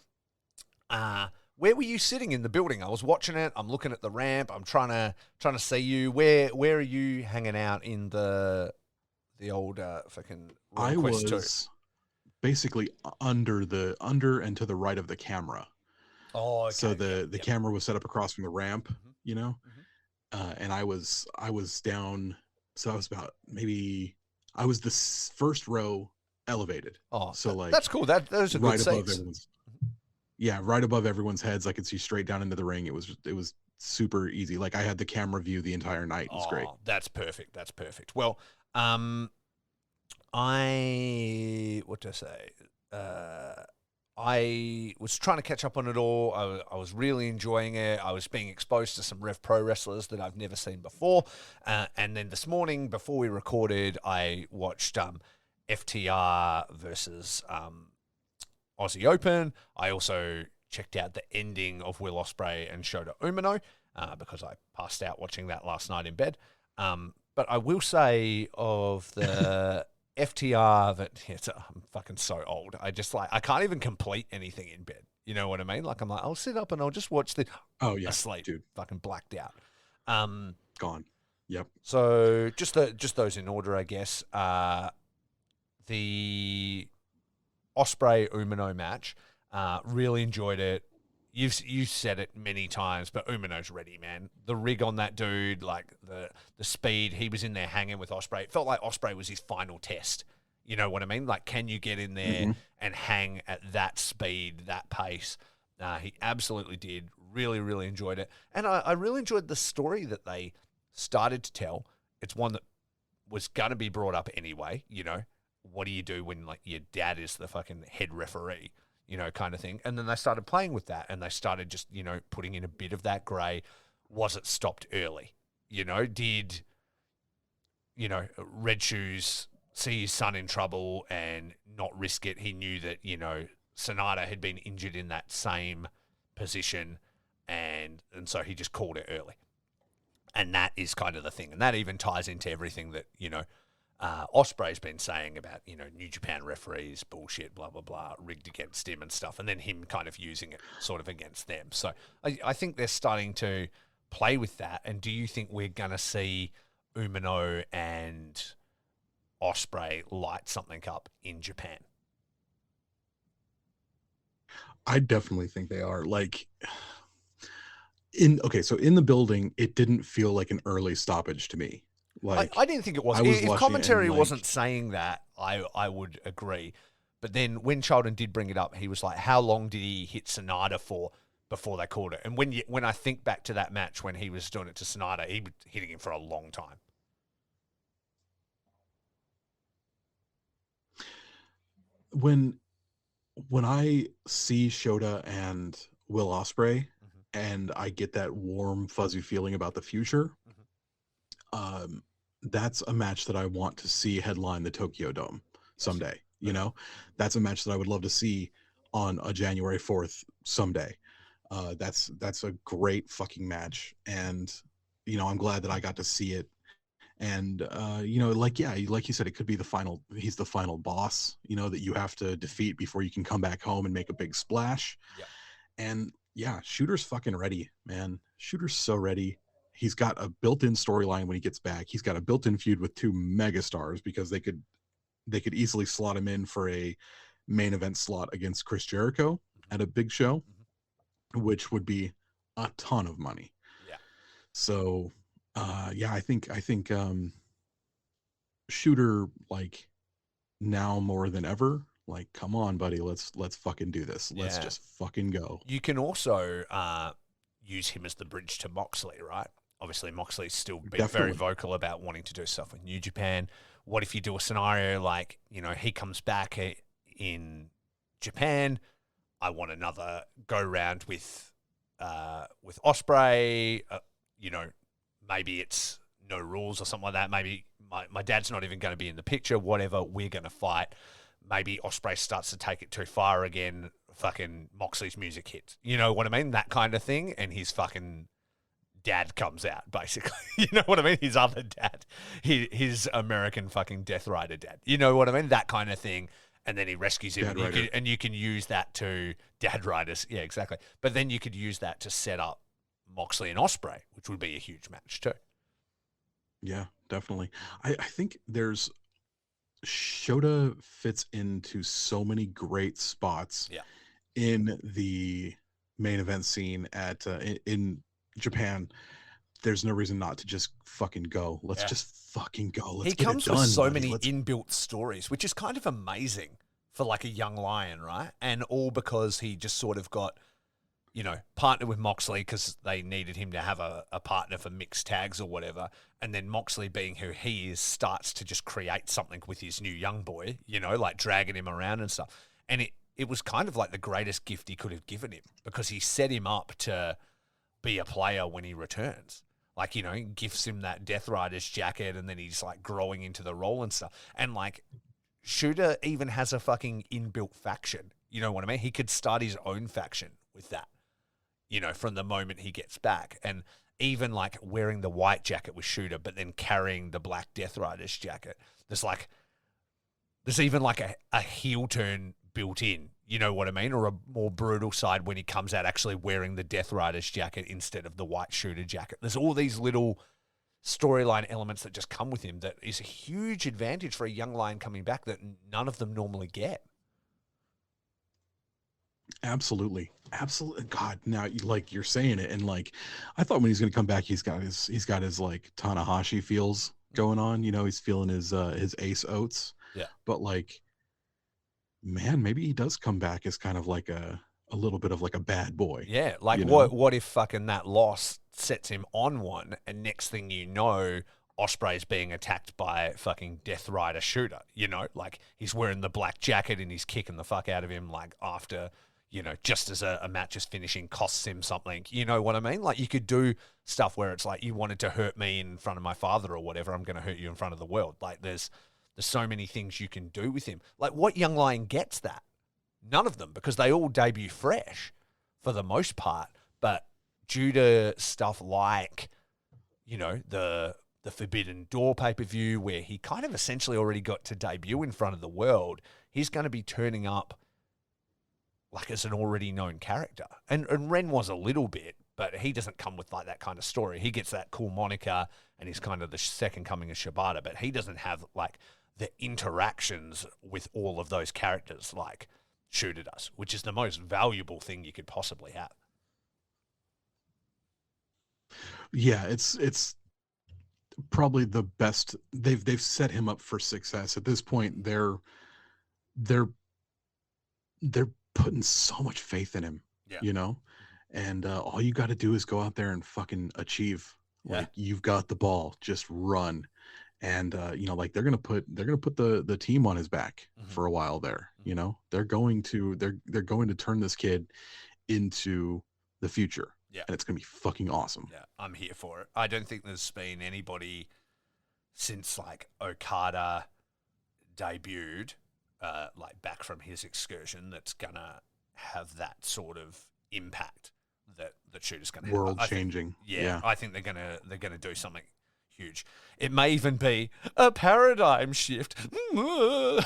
Where were you sitting in the building? I was watching it. I'm looking at the ramp. I'm trying to see you. Where are you hanging out in the old fucking Royal Quest 2? Basically under and to the right of the camera. Oh, okay. So the camera was set up across from the ramp, mm-hmm. And I was down. So I was about I was the first row elevated. Oh, so that's cool. Those are right good above seats. Everyone's. Yeah, right above everyone's heads. I could see straight down into the ring. It was super easy. Like I had the camera view the entire night. It was great. That's perfect. Well, I was trying to catch up on it all. I was really enjoying it. I was being exposed to some Rev Pro wrestlers that I've never seen before. And then this morning, before we recorded, I watched FTR versus Aussie Open. I also checked out the ending of Will Ospreay and Shota Umino because I passed out watching that last night in bed. But I will say of the FTR that I'm fucking so old. I can't even complete anything in bed. You know what I mean? Like I'm like, I'll sit up and I'll just watch the Oh yeah, asleep, dude, fucking blacked out. gone. Yep. So just those in order, I guess. The Osprey Umino match, really enjoyed it. You said it many times, but Umino's ready, man. The rig on that dude, like the speed, he was in there hanging with Osprey. It felt like Osprey was his final test. You know what I mean? Like, can you get in there Mm-hmm. and hang at that speed, that pace? He absolutely did. Really, really enjoyed it. And I really enjoyed the story that they started to tell. It's one that was going to be brought up anyway, you know. What do you do when, like, your dad is the fucking head referee, you know, kind of thing? And then they started playing with that and they started just, you know, putting in a bit of that grey. Was it stopped early? You know, did, you know, Red Shoes see his son in trouble and not risk it? He knew that, you know, Sonata had been injured in that same position and so he just called it early. And that is kind of the thing. And that even ties into everything that, you know, Osprey's been saying about, you know, New Japan referees, bullshit, blah, blah, blah, rigged against him and stuff, and then him kind of using it sort of against them. So I think they're starting to play with that. And do you think we're going to see Umino and Osprey light something up in Japan? I definitely think they are. Like so in the building, it didn't feel like an early stoppage to me. I Like didn't think it was. I was If watching it and commentary like wasn't saying that, I would agree. But then when Sheldon did bring it up, he was like, "How long did he hit Sonata for before they called it?" And when I think back to that match when he was doing it to Sonata, he was hitting him for a long time. when I see Shota and Will Osprey Mm-hmm. and I get that warm fuzzy feeling about the future, Mm-hmm. um, that's a match that I want to see headline the Tokyo Dome Yes. someday. You Agreed. know, that's a match that I would love to see on a January 4th someday. That's a great fucking match, and you know, I'm glad that I got to see it. And you know, like yeah, like you said, it could be the final. He's the final boss, you know, that you have to defeat before you can come back home and make a big splash. Yeah. And yeah, Shooter's fucking ready, man. Shooter's so ready. He's got a built-in storyline when he gets back. He's got a built-in feud with two megastars because they could easily slot him in for a main event slot against Chris Jericho Mm-hmm. at a big show, Mm-hmm. which would be a ton of money. Yeah. So yeah, I think Shooter, like, now more than ever, like, come on buddy, let's fucking do this. Let's Yeah. just fucking go. You can also use him as the bridge to Moxley, right? Obviously, Moxley's still been very Definitely. vocal about wanting to do stuff with New Japan. What if you do a scenario like, you know, he comes back in Japan? I want another go round with Osprey. You know, maybe it's no rules or something like that. Maybe my dad's not even going to be in the picture. Whatever, we're going to fight. Maybe Osprey starts to take it too far again. Fucking Moxley's music hits. You know what I mean? That kind of thing. And his fucking dad comes out, basically. You know what I mean? His other dad. His American fucking Death Rider dad. You know what I mean? That kind of thing. And then he rescues him. Dad Rider. And you can use that to Dad Riders. Yeah, exactly. But then you could use that to set up Moxley and Osprey, which would be a huge match too. Yeah, definitely. I think there's Shota fits into so many great spots Yeah. in the main event scene at in Japan. There's no reason not to just fucking go. Let's Yeah. just fucking go. Let's He get it comes with done, so buddy. many Let's inbuilt stories, which is kind of amazing for like a young lion, right? And all because he just sort of got, you know, partnered with Moxley because they needed him to have a partner for mixed tags or whatever. And then Moxley, being who he is, starts to just create something with his new young boy, you know, like dragging him around and stuff. And it was kind of like the greatest gift he could have given him because he set him up to be a player when he returns. Like, you know, he gifts him that Death Riders jacket and then he's like growing into the role and stuff. And like, Shooter even has a fucking inbuilt faction You know what I mean? He could start his own faction with that, from the moment he gets back. And even like wearing the white jacket with Shooter, but then carrying the black Death Rider's jacket. There's even like a heel turn built in, you know what I mean? Or a more brutal side when he comes out actually wearing the Death Rider's jacket instead of the white Shooter jacket. There's all these little storyline elements that just come with him that is a huge advantage for a young lion coming back that none of them normally get. Absolutely. Absolutely. God, now like you're saying it, and like I thought when he's gonna come back, he's got his like Tanahashi feels going on. He's feeling his Ace Oats. Yeah. But like, man, maybe he does come back as kind of like a little bit of like a bad boy. Yeah, like you know? what if fucking that loss sets him on one, and next thing you know, Osprey's being attacked by fucking Death Rider Shooter, like he's wearing the black jacket and he's kicking the fuck out of him, like after, just as a match is finishing costs him something, you know what I mean? Like you could do stuff where it's like, you wanted to hurt me in front of my father or whatever, I'm going to hurt you in front of the world. Like there's so many things you can do with him. Like what young lion gets that? None of them, because they all debut fresh for the most part. But due to stuff like, the Forbidden Door pay-per-view, where he kind of essentially already got to debut in front of the world, he's going to be turning up like as an already known character. And Ren was a little bit, but he doesn't come with like that kind of story. He gets that cool moniker and he's kind of the second coming of Shibata, but he doesn't have like the interactions with all of those characters like Shooter does, which is the most valuable thing you could possibly have. Yeah, it's probably the best. They've set him up for success. At this point, they're putting so much faith in him. Yeah. And all you got to do is go out there and fucking achieve. Yeah. Like you've got the ball, just run. And like they're gonna put the team on his back for a while there. They're going to turn this kid into the future. Yeah. And it's gonna be fucking awesome. Yeah, I'm here for it. I don't think there's been anybody since like Okada debuted, like back from his excursion, that's gonna have that sort of impact that Shooter's gonna have. World changing. Yeah, I think they're gonna do something huge. It may even be a paradigm shift. A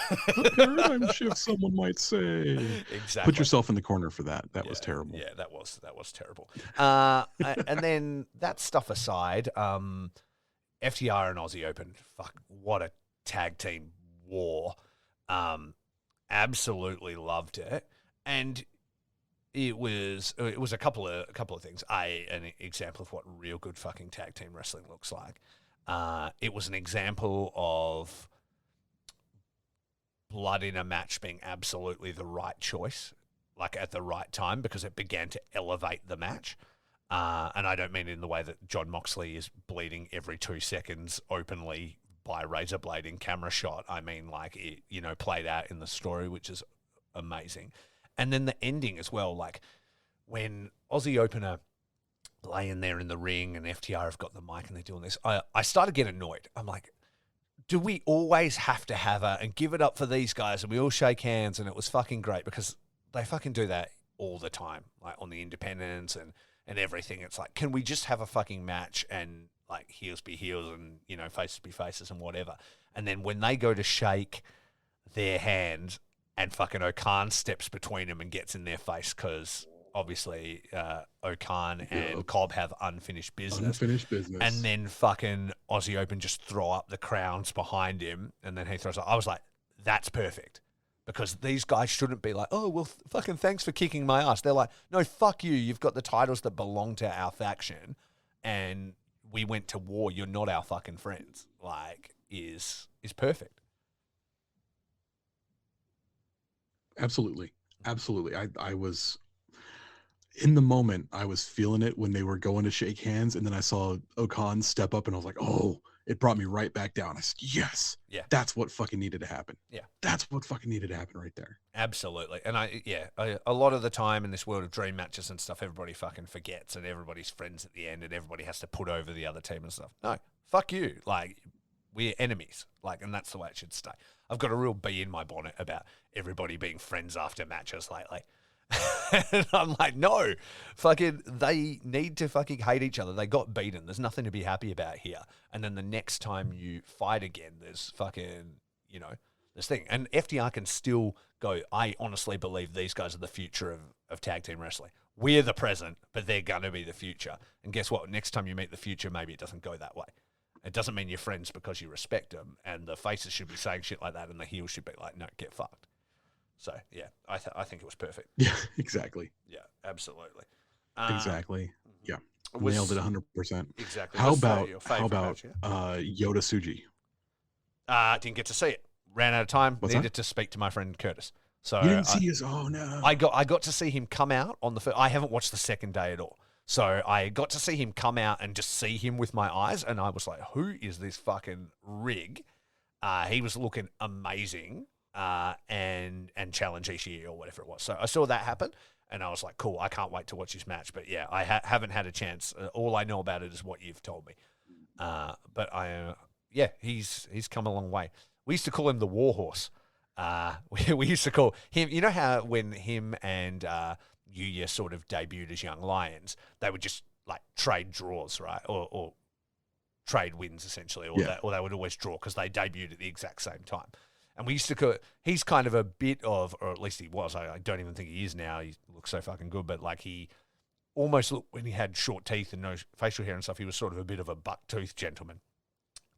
paradigm shift, someone might say. Exactly. Put yourself in the corner for that. That was terrible. Yeah, that was terrible. And then that stuff aside, FTR and Aussie Open, fuck, what a tag team war. Absolutely loved it. And it was a couple of things. An example of what real good fucking tag team wrestling looks like. It was an example of blood in a match being absolutely the right choice, like at the right time, because it began to elevate the match. And I don't mean in the way that John Moxley is bleeding every 2 seconds openly by razor blade in camera shot. I mean like it, played out in the story, which is amazing. And then the ending as well, like when Aussie Opener laying there in the ring and FTR have got the mic and they're doing this, I started to get annoyed. I'm like, do we always have to have and give it up for these guys and we all shake hands? And it was fucking great because they fucking do that all the time, like on the independents and everything. It's like, can we just have a fucking match and like heels be heels and, faces be faces and whatever. And then when they go to shake their hand and fucking Okan steps between them and gets in their face because obviously Okan and Cobb have unfinished business. And then fucking Aussie Open just throw up the crowns behind him and then he throws up. I was like, that's perfect. Because these guys shouldn't be like, oh, well, fucking thanks for kicking my ass. They're like, no, fuck you. You've got the titles that belong to our faction and we went to war. You're not our fucking friends. Like, is perfect. Absolutely. I was in the moment. I was feeling it when they were going to shake hands, and then I saw Okan step up, and I was like, "Oh!" It brought me right back down. I said, "Yes, yeah, that's what fucking needed to happen. Yeah, that's what fucking needed to happen right there." Absolutely. And a lot of the time in this world of dream matches and stuff, everybody fucking forgets, and everybody's friends at the end, and everybody has to put over the other team and stuff. No, fuck you. Like, we're enemies. Like, and that's the way it should stay. I've got a real bee in my bonnet about everybody being friends after matches lately. And I'm like, no, fucking, they need to fucking hate each other. They got beaten. There's nothing to be happy about here. And then the next time you fight again, there's fucking, this thing. And FTR can still go, I honestly believe these guys are the future of tag team wrestling. We're the present, but they're going to be the future. And guess what? Next time you meet the future, maybe it doesn't go that way. It doesn't mean you're friends because you respect them. And the faces should be saying shit like that, and the heels should be like, no, get fucked. So, yeah, I think it was perfect. Yeah, exactly. Yeah, absolutely. Exactly. Yeah. Was- Nailed it 100%. Exactly. How What's about your favorite match, yeah? Yoda Suji? Didn't get to see it. Ran out of time. What's Needed that? to speak to my friend Curtis. So You didn't see his. Oh no. I got to see him come out on the first. I haven't watched the second day at all. So I got to see him come out and just see him with my eyes, and I was like, "Who is this fucking rig?" He was looking amazing, and challenge Ishii or whatever it was. So I saw that happen, and I was like, "Cool, I can't wait to watch his match." But yeah, I haven't had a chance. All I know about it is what you've told me. But he's come a long way. We used to call him the Warhorse. We used to call him. You know how when him and Yuya sort of debuted as young lions, they would just like trade draws, right, or trade wins essentially, or they would always draw because they debuted at the exact same time. And we used to call. He's kind of a bit of, or at least he was. I don't even think he is now. He looks so fucking good, but like he almost looked when he had short teeth and no facial hair and stuff. He was sort of a bit of a buck-toothed gentleman.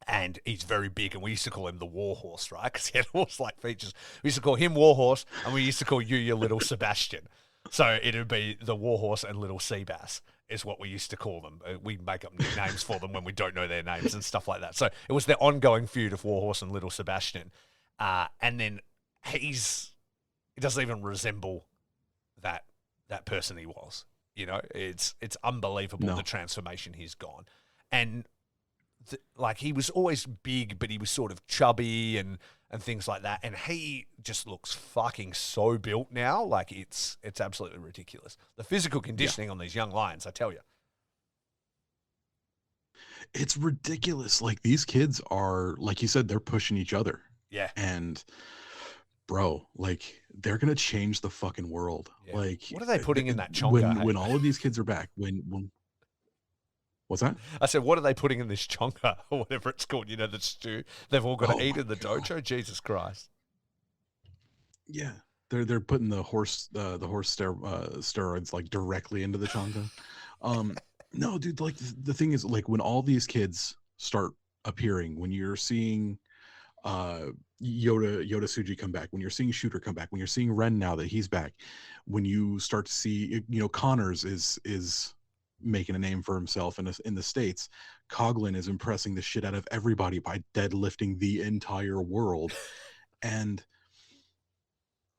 And he's very big, and we used to call him the Warhorse, right? Because he had horse-like features. We used to call him Warhorse, and we used to call you Little Sebastian. So it would be the Warhorse and Little Seabass is what we used to call them. We make up nicknames for them when we don't know their names and stuff like that. So it was the ongoing feud of Warhorse and Little Sebastian. And then he doesn't even resemble that person he was. It's unbelievable the transformation he's gone. And like he was always big, but he was sort of chubby and things like that. And he just looks fucking so built now. Like it's absolutely ridiculous. The physical conditioning on these young lions, I tell you. It's ridiculous. Like these kids are, like you said, they're pushing each other. Yeah. And bro, like they're gonna change the fucking world. Yeah. Like what are they putting in that chonga? When all of these kids are back, when what's that? I said, what are they putting in this chonga or whatever it's called? The stew they've all got to eat in the God. dojo. Jesus Christ! Yeah, they're putting the horse steroids like directly into the chonga. No, dude. Like the thing is, like when all these kids start appearing, when you're seeing Yoda Suji come back, when you're seeing Shooter come back, when you're seeing Ren now that he's back, when you start to see, Connors is making a name for himself in the States. Coughlin is impressing the shit out of everybody by deadlifting the entire world. And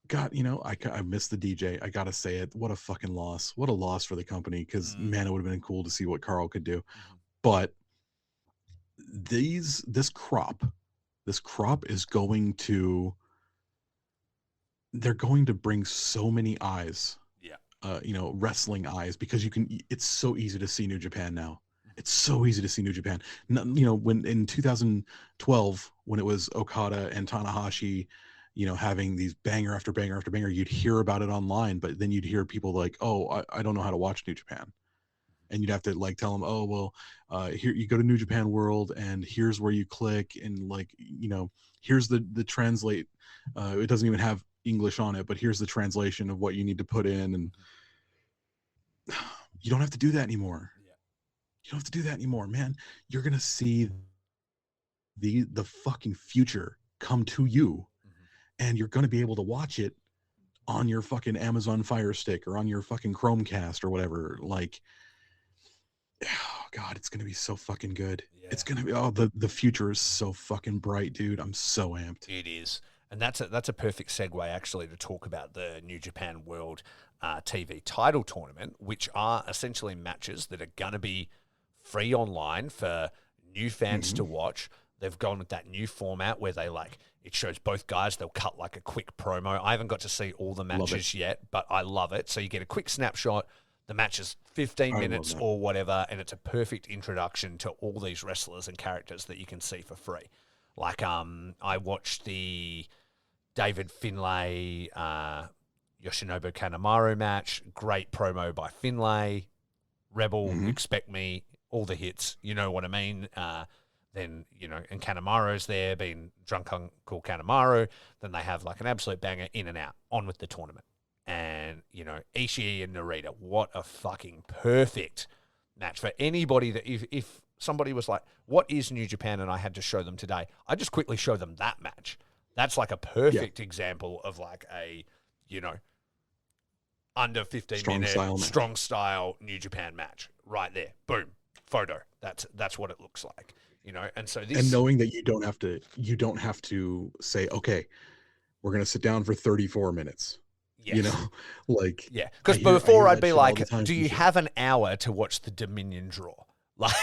God, I missed the DJ. I gotta say it. What a fucking loss. What a loss for the company, because man, it would have been cool to see what Carl could do. But this crop is going to, they're going to bring so many eyes, wrestling eyes, because it's so easy to see New Japan now. It's so easy to see New Japan. When in 2012, when it was Okada and Tanahashi, having these banger after banger after banger, you'd hear about it online, but then you'd hear people like, oh, I don't know how to watch New Japan. And you'd have to like tell them, oh, well, here you go to New Japan World and here's where you click. And like, here's the translate. It doesn't even have English on it, but here's the translation of what you need to put in. And you don't have to do that anymore. Yeah. You don't have to do that anymore, man. You're going to see the fucking future come to you, and you're going to be able to watch it on your fucking Amazon Fire Stick or on your fucking Chromecast or whatever. Like, oh God, it's going to be so fucking good. Yeah. It's going to be, the future is so fucking bright, dude. I'm so amped. It is. And that's a perfect segue actually to talk about the New Japan World TV title tournament, which are essentially matches that are going to be free online for new fans to watch. They've gone with that new format where it shows both guys. They'll cut like a quick promo. I haven't got to see all the matches yet, but I love it. So you get a quick snapshot. The match is 15 minutes or whatever, and it's a perfect introduction to all these wrestlers and characters that you can see for free. Like, I watched the David Finlay, Yoshinobu Kanemaru match. Great promo by Finlay. Rebel, Hmm. expect me, all the hits. You know what I mean? Then, and Kanemaru's there, being Drunk Uncle Kanemaru. Then they have like an absolute banger, in and out, on with the tournament. And, Ishii and Narita, what a fucking perfect match for anybody that if somebody was like, what is New Japan? And I had to show them today, I just quickly show them that match. That's like a Yeah, perfect example of like a, under 15 strong minute style match. strong style New Japan match right there. Boom. Photo. That's what it looks like. And so And this knowing that you don't have to say, okay, we're gonna sit down for 34 minutes. You know, yes. like Yeah. I Because hear before I'd that be shit all like, the time do from you shows. have an hour to watch the Dominion draw? Like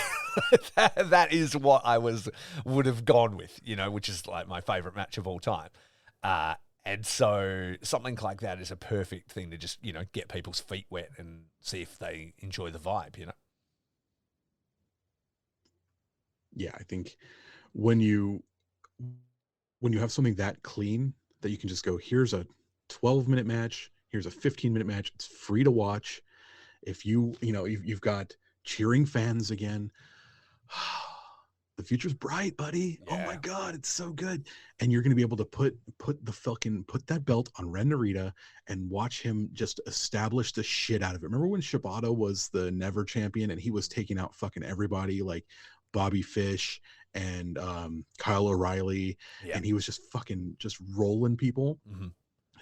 that is what I would have gone with, which is like my favorite match of all time. And so something like that is a perfect thing to just, get people's feet wet and see if they enjoy the vibe. Yeah, I think when you when you have something that clean that you can just go, here's a 12-minute match, here's a 15-minute match, it's free to watch. If you've got cheering fans again, the future's bright, buddy. Oh my Yeah. god, it's so good. And you're going to be able to put that belt on Ren Narita and watch him just establish the shit out of it. Remember when Shibata was the never champion and he was taking out fucking everybody, like Bobby Fish and Kyle O'Reilly, Yeah. and he was just rolling people? Mm-hmm.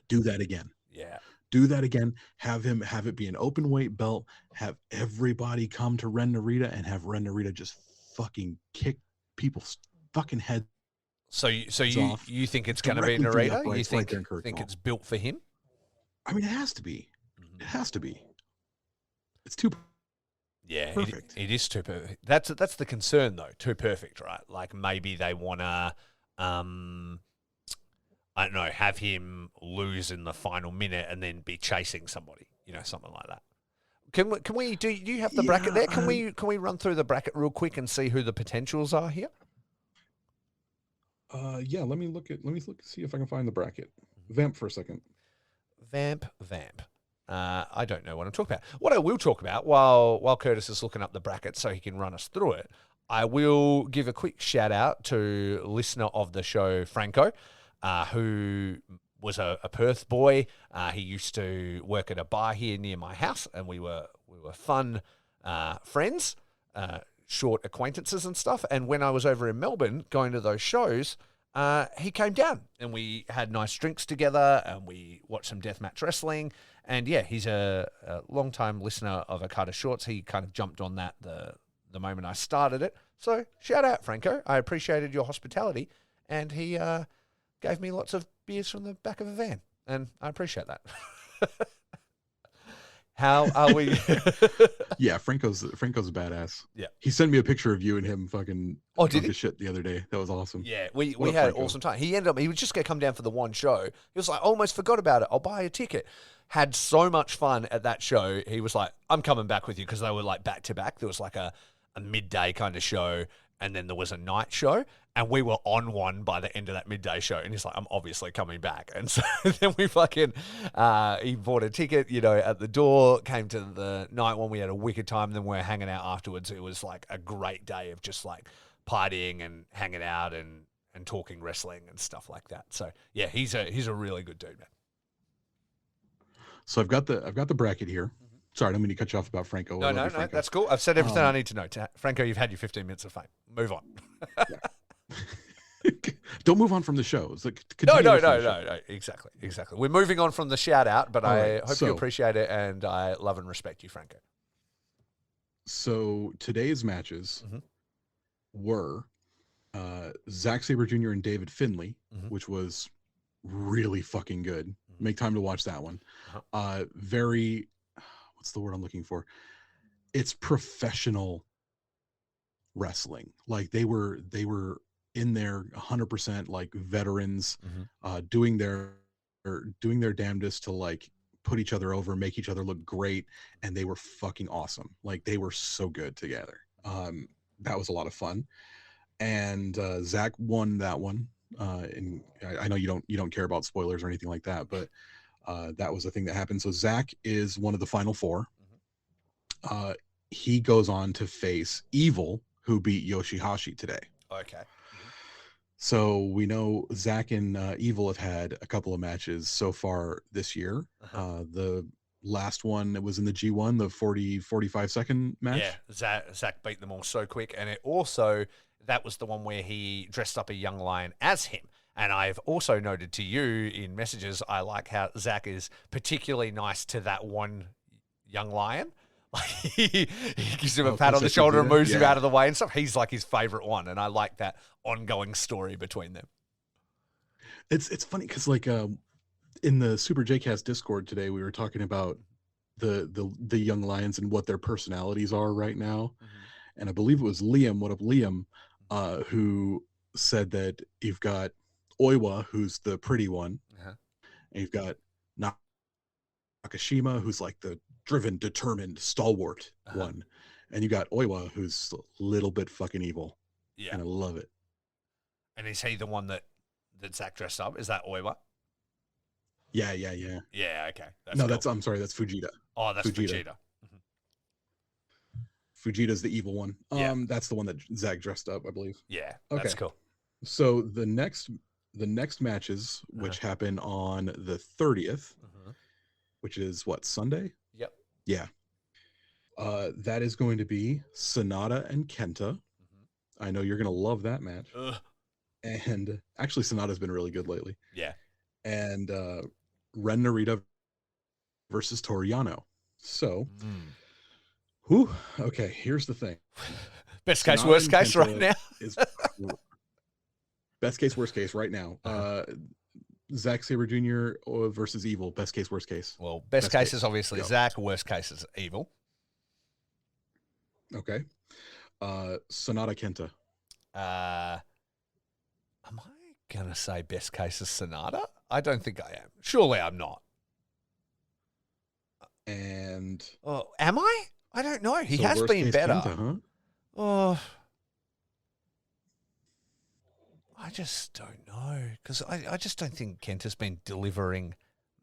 Do that again. Yeah. Do that again. Have it be an open weight belt. Have everybody come to Ren Narita and have Ren Narita just fucking kick people's fucking heads So you off you think it's going to be directly through the Narita? You uprights right there in think Kirkmall. it's built for him? I mean, it has to be. Mm-hmm. It has to be. It's too Yeah, perfect. it is too perfect. That's the concern though. Too perfect, right? Like maybe they want to, I don't know, have him lose in the final minute and then be chasing somebody, something like that. Can we do you have the bracket Yeah. there? Can we run through the bracket real quick and see who the potentials are here? Yeah. Let me look, see if I can find the bracket. Vamp for a second. Vamp. I don't know what I'm talking about. What I will talk about while Curtis is looking up the bracket so he can run us through it, I will give a quick shout out to listener of the show, Franco, who was a Perth boy. He used to work at a bar here near my house, and we were fun friends, short acquaintances and stuff. And when I was over in Melbourne going to those shows, he came down and we had nice drinks together and we watched some deathmatch wrestling. And yeah, he's a long-time listener of Okada Shorts. He kind of jumped on that the moment I started it. So shout out, Franco. I appreciated your hospitality. And he gave me lots of beers from the back of a van. And I appreciate that. How are we? Yeah, Franco's a badass. Yeah. He sent me a picture of you and him fucking Oh, did drunk he? as shit the other day. That was awesome. Yeah, we What up, had an Franco? awesome time. He was just going to come down for the one show. He was like, I almost forgot about it. I'll buy a ticket. Had so much fun at that show. He was like, I'm coming back with you because they were like back to back. There was like a midday kind of show and then there was a night show. And we were on one by the end of that midday show. And he's like, I'm obviously coming back. And so then we fucking, he bought a ticket, at the door, came to the night one. We had a wicked time. Then we were hanging out afterwards. It was like a great day of just like partying and hanging out and talking wrestling and stuff like that. So yeah, he's a really good dude, man. So I've got the bracket here. Sorry, I don't mean to cut you off about Franco. I No, love no, you, no, Franco. that's cool. I've said everything I need to know. Franco, you've had your 15 minutes of fame. Move on. Don't move on from the show. It's like, No, continue no, listening no, to the show. no, no. Exactly. We're moving on from the shout out, but All I right, hope you so- appreciate it and I love and respect you, Franco. So today's matches Mhm. were Zack Sabre Jr. and David Finlay, Mhm. which was really fucking good. Mhm. Make time to watch that one. Uh-huh. Very, what's the word I'm looking for? It's professional wrestling. Like they were in there 100% like veterans, Mhm. doing their damnedest to like put each other over, make each other look great, and they were fucking awesome. Like they were so good together. That was a lot of fun. and Zach won that one. And I know you don't care about spoilers or anything like that, but that was the thing that happened. So Zach is one of the final four. Uh, he goes on to face Evil, who beat Yoshihashi today. Okay. So we know Zach and Evil have had a couple of matches so far this year. The last one, it was in the G1, the 45 second match. Yeah, Zach beat them all so quick. And it also, that was the one where he dressed up a young lion as him. And I've also noted to you in messages, I like how Zach is particularly nice to that one young lion. Like he gives him a pat on the shoulder and moves him out of the way and stuff. He's like his favorite one, and I like that ongoing story between them. It's funny because like in the Super JCast Discord today, we were talking about the young lions and what their personalities are right now, and I believe it was Liam. What up, Liam? Who said that you've got Oiwa, who's the pretty one, and you've got Nakashima, who's like the driven, determined, stalwart one, and you got Oiwa, who's a little bit fucking evil. Yeah, and I love it. And is he the one that Zach dressed up? Is that Oiwa? Yeah. Yeah, okay. That's I'm sorry, that's Fujita. Oh, that's Fujita. Fujita's the evil one. That's the one that Zach dressed up, I believe. Yeah, that's cool. So the next matches, which happen on the 30th, which is what, Sunday? Yep. Yeah. That is going to be Sonata and Kenta. I know you're going to love that match. And actually, Sonata's been really good lately. Yeah. And Ren Narita versus Toriano. So, okay, here's the thing. Best case, worst case right now. Best case, worst case right now. Zack Sabre Jr. versus Evil. Best case, worst case. Well, best case is obviously Zack. Worst case is Evil. Okay. Sonata Kenta. Am I going to say best case is Sonata? I don't think I am. Surely I'm not. And... Oh, am I? I don't know. He has been better. Kenta, huh? Oh... I just don't know, because I just don't think Kenta's been delivering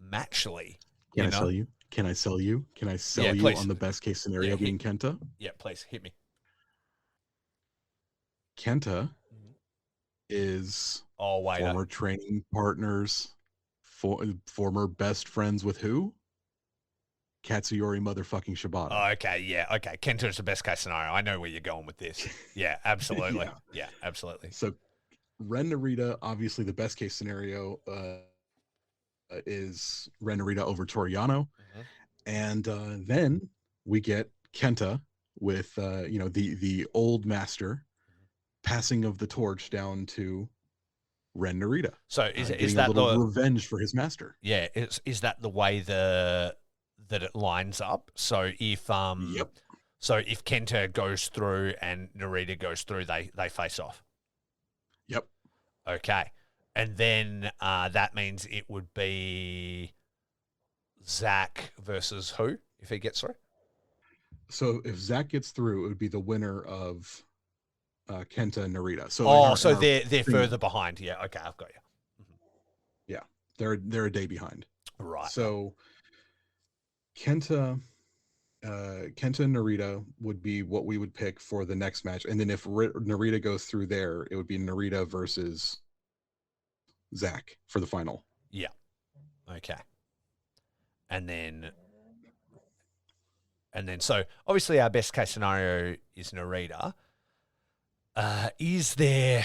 matchly. Can I sell you? Can I sell you? Can I sell you on the best case scenario being Kenta? Yeah, please, hit me. Kenta is former training partners, former best friends with who? Katsuyori motherfucking Shibata. Oh, okay, yeah, okay. Kenta's the best case scenario. I know where you're going with this. Yeah, absolutely. Yeah, absolutely. So Ren Narita, obviously the best case scenario is Ren Narita over Toriano. And then we get Kenta with the old master passing of the torch down to Ren Narita. So is that the revenge for his master? Yeah, is that the way that it lines up? So if so if Kenta goes through and Narita goes through, they face off. Yep. Okay. And then that means it would be Zach versus who if he gets through? So if Zach gets through, it would be the winner of Kenta and Narita. So they're further behind. Yeah. Okay, I've got you. Yeah, they're a day behind. Right. So Kenta and Narita would be what we would pick for the next match, and then if Narita goes through there, it would be Narita versus Zach for the final. Yeah. Okay. And then so obviously our best case scenario is Narita. Is there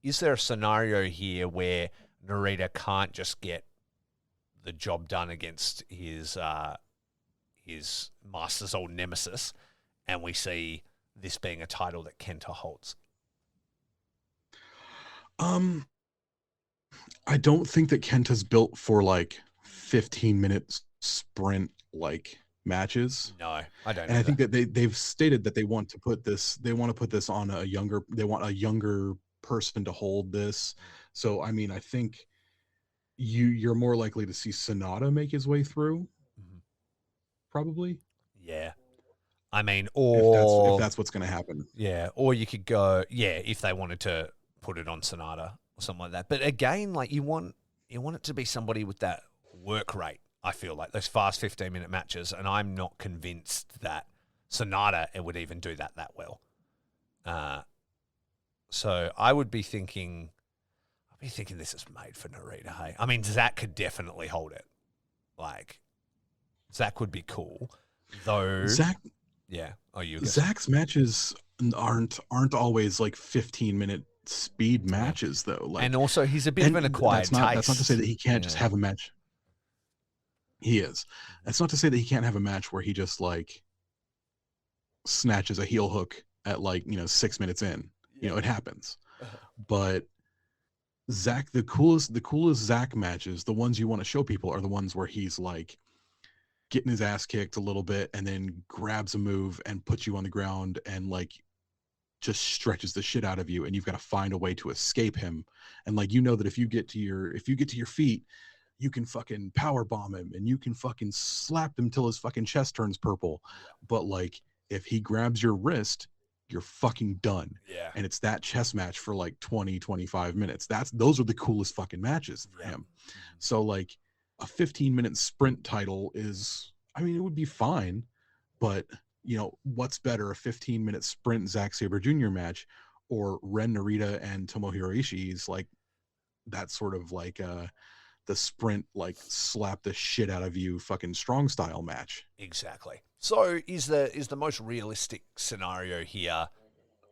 a scenario here where Narita can't just get the job done against his master's old nemesis, and we see this being a title that Kenta holds? I don't think that Kenta's built for like 15-minute sprint like matches. No, I don't. And I think that they've stated that they want to put this on a younger person to hold this. So I mean, I think you're more likely to see Sonata make his way through. Probably. Yeah. I mean, if or that's what's going to happen. yeah, or you could go, yeah, if they wanted to put it on Sonata or something like that. But again, like you want it to be somebody with that work rate. I feel like those fast 15-minute matches, and I'm not convinced that Sonata it would even do that well. Uh, so I'd be thinking this is made for Narita. Hey, I mean Zach could definitely hold it. Like Zach would be cool, though. Zach Yeah. Oh, you guess. Zach's matches aren't always like 15-minute speed Yeah. matches though. And Like, also, he's a bit of an and acquired that's not to say taste. that he can't just Yeah. have a match. He is. That's not to say that he can't have a match where he just like snatches a heel hook at like 6 minutes in. Yeah. It happens. But Zach, the coolest Zach matches, the ones you want to show people are the ones where he's like getting his ass kicked a little bit and then grabs a move and puts you on the ground and like just stretches the shit out of you, and you've got to find a way to escape him. And like that if you get to your feet, you can fucking power bomb him and you can fucking slap him till his fucking chest turns purple. But like if he grabs your wrist, you're fucking done. Yeah. And it's that chess match for like 20-25 minutes. Those are the coolest fucking matches for him. So like a 15-minute sprint title is, I mean, it would be fine, but what's better, a 15-minute sprint Zack Sabre Jr. match or Ren Narita and Tomohiro Ishii's like that sort of like the sprint like slap the shit out of you fucking strong style match. Exactly. So is the most realistic scenario here?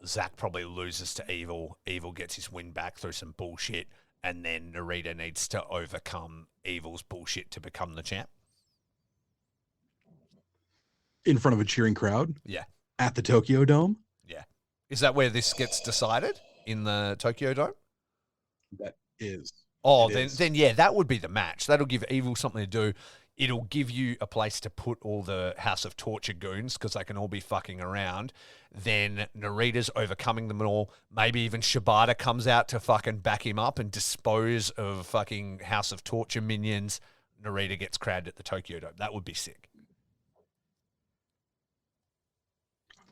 Zach probably loses to Evil. Evil gets his win back through some bullshit, and then Narita needs to overcome Evil's bullshit to become the champ. In front of a cheering crowd Yeah. at the Tokyo Dome. Yeah. Is that where this gets decided? In the Tokyo Dome? That is. Oh, then yeah, that would be the match. That'll give Evil something to do. It'll give you a place to put all the House of Torture goons because they can all be fucking around. Then Narita's overcoming them all. Maybe even Shibata comes out to fucking back him up and dispose of fucking House of Torture minions. Narita gets crowded at the Tokyo Dome. That would be sick.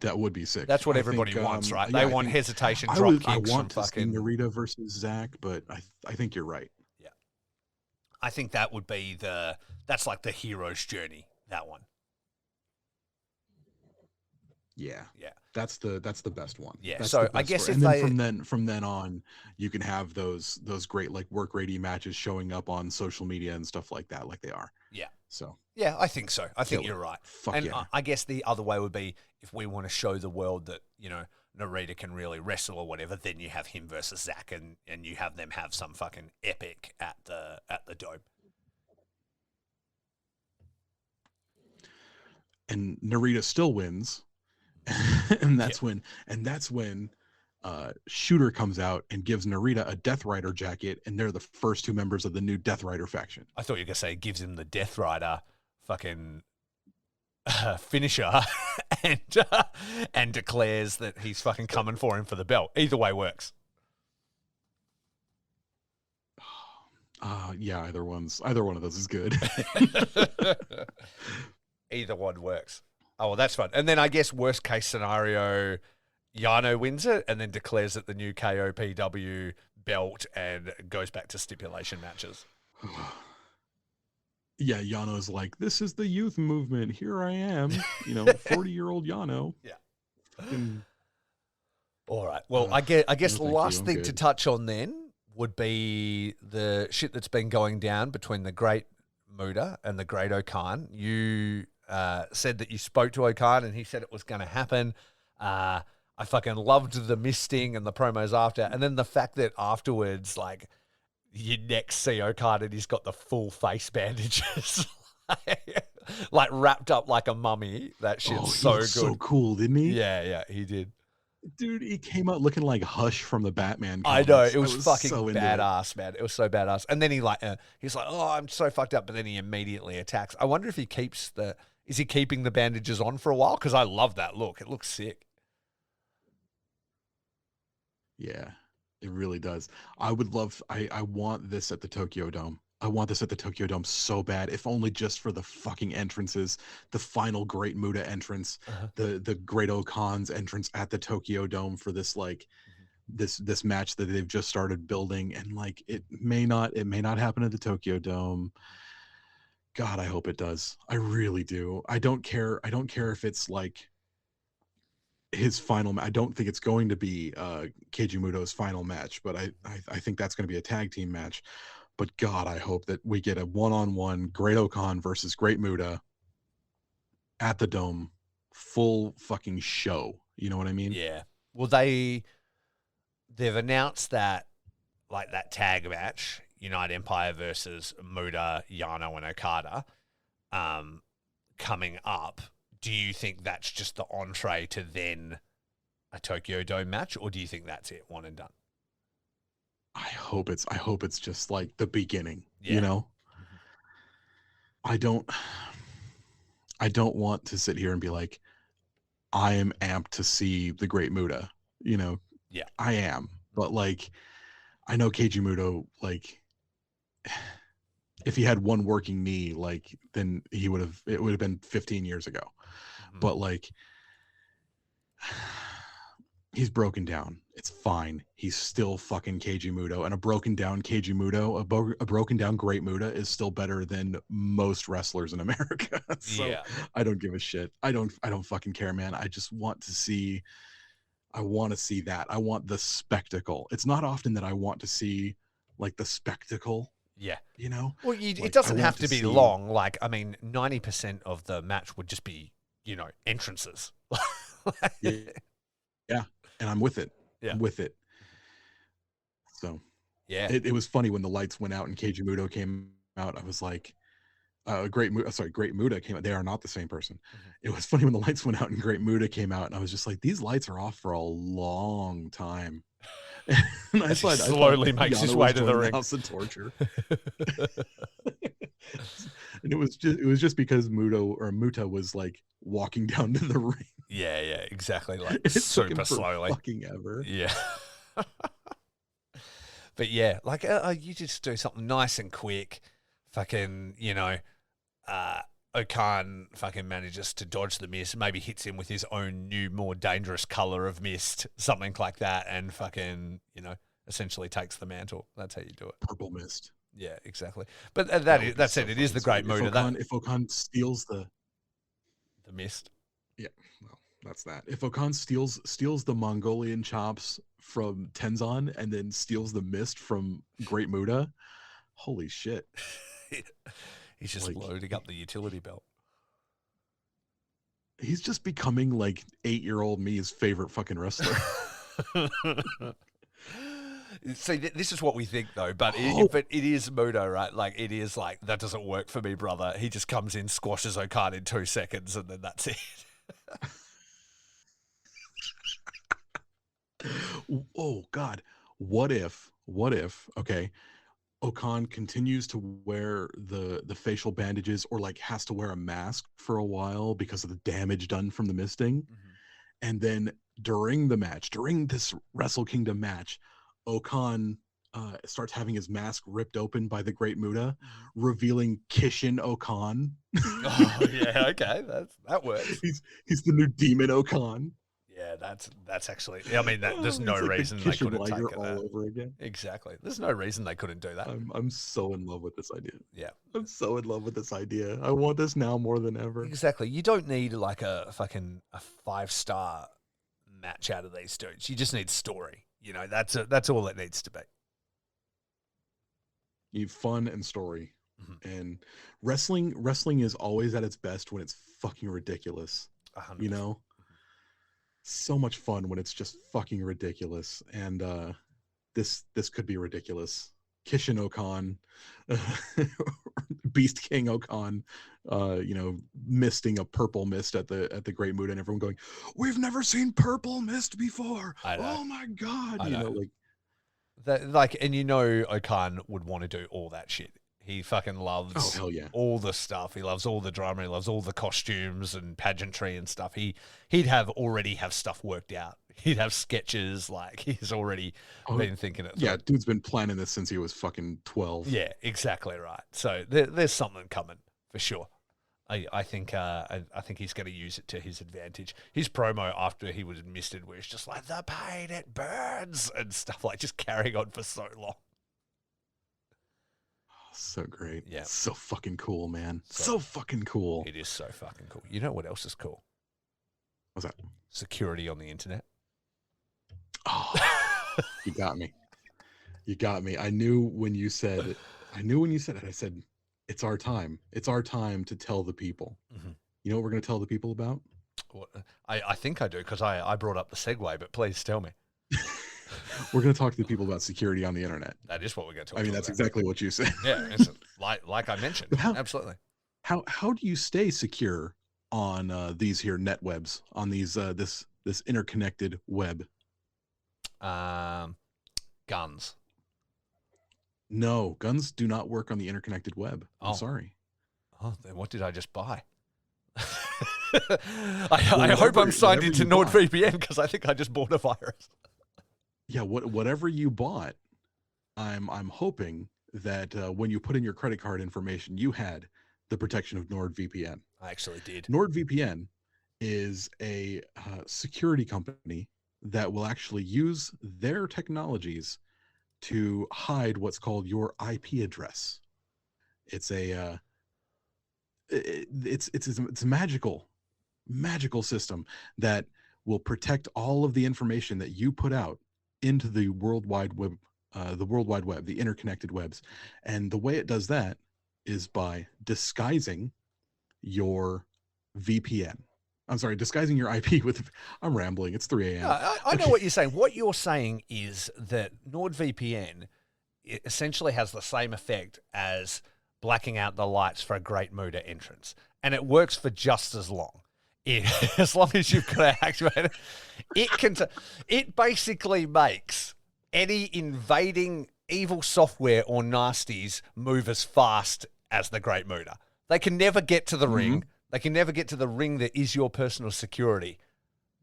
That would be sick. That's what everybody wants, right? They want hesitation, drop kicks. I want to see Narita versus Zach, but I think you're right. Yeah, I think that would be that's like the hero's journey. That one. Yeah, yeah, that's the best one. Yeah, that's so I guess if from then on, you can have those great like work ready matches showing up on social media and stuff like that, like they are. Yeah. So yeah, I think so. I think you're right. Fuck and yeah. I guess the other way would be if we want to show the world that Narita can really wrestle or whatever, then you have him versus Zack, and you have them have some fucking epic at the Dome. And Narita still wins. and that's when Shooter comes out and gives Narita a Death Rider jacket, and they're the first two members of the new Death Rider faction. I thought you were gonna say gives him the Death Rider fucking finisher and declares that he's fucking coming for him for the belt. Either way works. Yeah, either one of those is good. Either one works. Oh, well, that's fun. And then I guess worst case scenario, Yano wins it and then declares it the new KOPW belt and goes back to stipulation matches. Yeah, Yano's like, this is the youth movement. Here I am, 40-year-old Yano. Yeah. Fucking, all right. Well, I guess the last thing good. to touch on then would be the shit that's been going down between the great Muda and the great Okan. You said that you spoke to Okan and he said it was going to happen. I fucking loved the misting and the promos after. And then the fact that afterwards, like, you next see Okada and he's got the full face bandages, like wrapped up like a mummy. That shit's so good. So cool, didn't he? Yeah, he did. Dude, he came out looking like Hush from the Batman comics. I know, it was fucking so badass, man. It was so badass. And then he's like, oh, I'm so fucked up. But then he immediately attacks. I wonder if he is he keeping the bandages on for a while? Because I love that look. It looks sick. Yeah. It really does. I want this at the Tokyo Dome. I want this at the Tokyo Dome so bad, if only just for the fucking entrances, the final Great Muta entrance, Uh-huh. the Great Okan's entrance at the Tokyo Dome for this like this match that they've just started building, and like it may not happen at the Tokyo Dome. God, I hope it does. I really do. I don't care if it's like his final. I don't think it's going to be Keiji Muto's final match, but I think that's going to be a tag team match. But God, I hope that we get a one-on-one Great Okan versus Great Muta at the Dome, full fucking show. You know what I mean? Yeah. Well, they've announced that like that tag match, United Empire versus Muta, Yano, and Okada, coming up. Do you think that's just the entree to then a Tokyo Dome match, or do you think that's it, one and done? I hope it's just like the beginning. You Yeah. know, Mhm. I don't I don't want to sit here and be like, I am amped to see the Great Muta. You know, Yeah. I am, but like I know Keiji Muto, like if he had one working knee, like then it would have been 15 years ago. Mhm. But like he's broken down. It's fine. He's still fucking Keiji Muto, and a broken down Keiji Muto, a broken down Great Muta is still better than most wrestlers in America. So Yeah. I don't give a shit. I don't fucking care, man. I just want to see. I want to see that. I want the spectacle. It's not often that I want to see like the spectacle. Yeah. You know, Well, it like I doesn't want have to to be see. long. Like, I mean, 90% of the match would just be, entrances. Yeah, yeah, and I'm with it. Yeah. I'm with it. So Yeah. it was funny when the lights went out and Keiji Muto came out. I was like, Great Muta came out. They are not the same person. Mhm. It was funny when the lights went out and Great Muta came out, and I was just like, these lights are off for a long time. And As he I thought slowly makes his Yano way was to the joining the ring. House of Torture, and it was just because Muta was like walking down to the ring. Yeah, yeah, exactly. Like It took him super for slowly. fucking ever. Yeah. But yeah, like you just do something nice and quick. Fucking, uh, Okan fucking manages to dodge the mist, maybe hits him with his own new, more dangerous color of mist, something like that, and fucking, essentially takes the mantle. That's how you do it. Purple mist. Yeah, exactly. But That would be that's so it. It is fucking the great sweet. mood of that. If Okan steals The mist. yeah, well, that's that. If Okan steals the Mongolian chops from Tenzon and then steals the mist from Great Muta, holy shit. He's just Like loading up the utility belt. he's just becoming like 8-year-old me's favorite fucking wrestler. See, this is what we think, though. But Oh, it is Muto, right? Like it is like that doesn't work for me, brother. He just comes in, squashes Okada in 2 seconds, and then that's it. oh God. What if, okay, Okan continues to wear the facial bandages or like has to wear a mask for a while because of the damage done from the misting. Mhm. And then during this Wrestle Kingdom match, Okan starts having his mask ripped open by the Great Muta, Mhm. revealing Kishin Okan. Oh yeah, okay, that works. He's the new Demon Okan. Yeah, that's actually. I mean, there's no It's like the reason they Kishin couldn't Liger take it all there. over again. Exactly. There's no reason they couldn't do that. I'm so in love with this idea. Yeah. I'm so in love with this idea. I want this now more than ever. Exactly. You don't need like a fucking a 5-star match out of these dudes. You just need story. That's all it needs to be. You need fun and story. Mhm. And wrestling is always at its best when it's fucking ridiculous. 100%. You know? So much fun when it's just fucking ridiculous. And this could be ridiculous. Kishin Okan, Beast King Okan, misting a purple mist at the Great Mood, and everyone going, "We've never seen purple mist before! I know. Oh my god!" I You know, know. like That, like, and Okan would want to do all that shit He fucking Oh, loves hell yeah. all the stuff. He loves all the drama. He loves all the costumes and pageantry and stuff. He'd already have stuff worked out. He'd have sketches. Like, he's already Oh, been thinking it through. yeah, dude's been planning this since he was fucking 12. Yeah, exactly right. So there's something coming for sure. I think he's going to use it to his advantage. His promo after he was misted, where it's just like, the pain, it burns, and stuff, like, just carrying on for so long. So great. Yeah. So fucking cool, man. So fucking cool. It is so fucking cool. You know what else is cool? What's that? Security on the internet. Oh, you got me. You got me. I knew when you said it. I said, it's our time. It's our time to tell the people. Mm-hmm. You know what we're going to tell the people about? Well, I think I do, because I brought up the segue, but please tell me. We're going to talk to the people about security on the internet. That is what we're going to talk I mean, about. that's exactly what you said. Yeah, it's like I mentioned. Absolutely. How do you stay secure on these here net webs, on these this interconnected web? Guns. No, guns do not work on the interconnected web. I'm Oh. sorry. Oh, then what did I just buy? I hope I'm signed into NordVPN, because I think I just bought a virus. Yeah, whatever you bought, I'm hoping that when you put in your credit card information, you had the protection of NordVPN. I actually did. NordVPN is a security company that will actually use their technologies to hide what's called your IP address. It's a it's a magical system that will protect all of the information that you put out into the World Wide Web, the interconnected webs. And the way it does that is by disguising your VPN. I'm sorry, disguising your IP with. I'm rambling. It's 3 a.m. No, I know what you're saying. What you're saying is that NordVPN essentially has the same effect as blacking out the lights for a Great Muda entrance, and it works for just as long. As long as you've got to activate it, it basically makes any invading evil software or nasties move as fast as the Great Muda. They can never get to the ring. They can never get to the ring that is your personal security,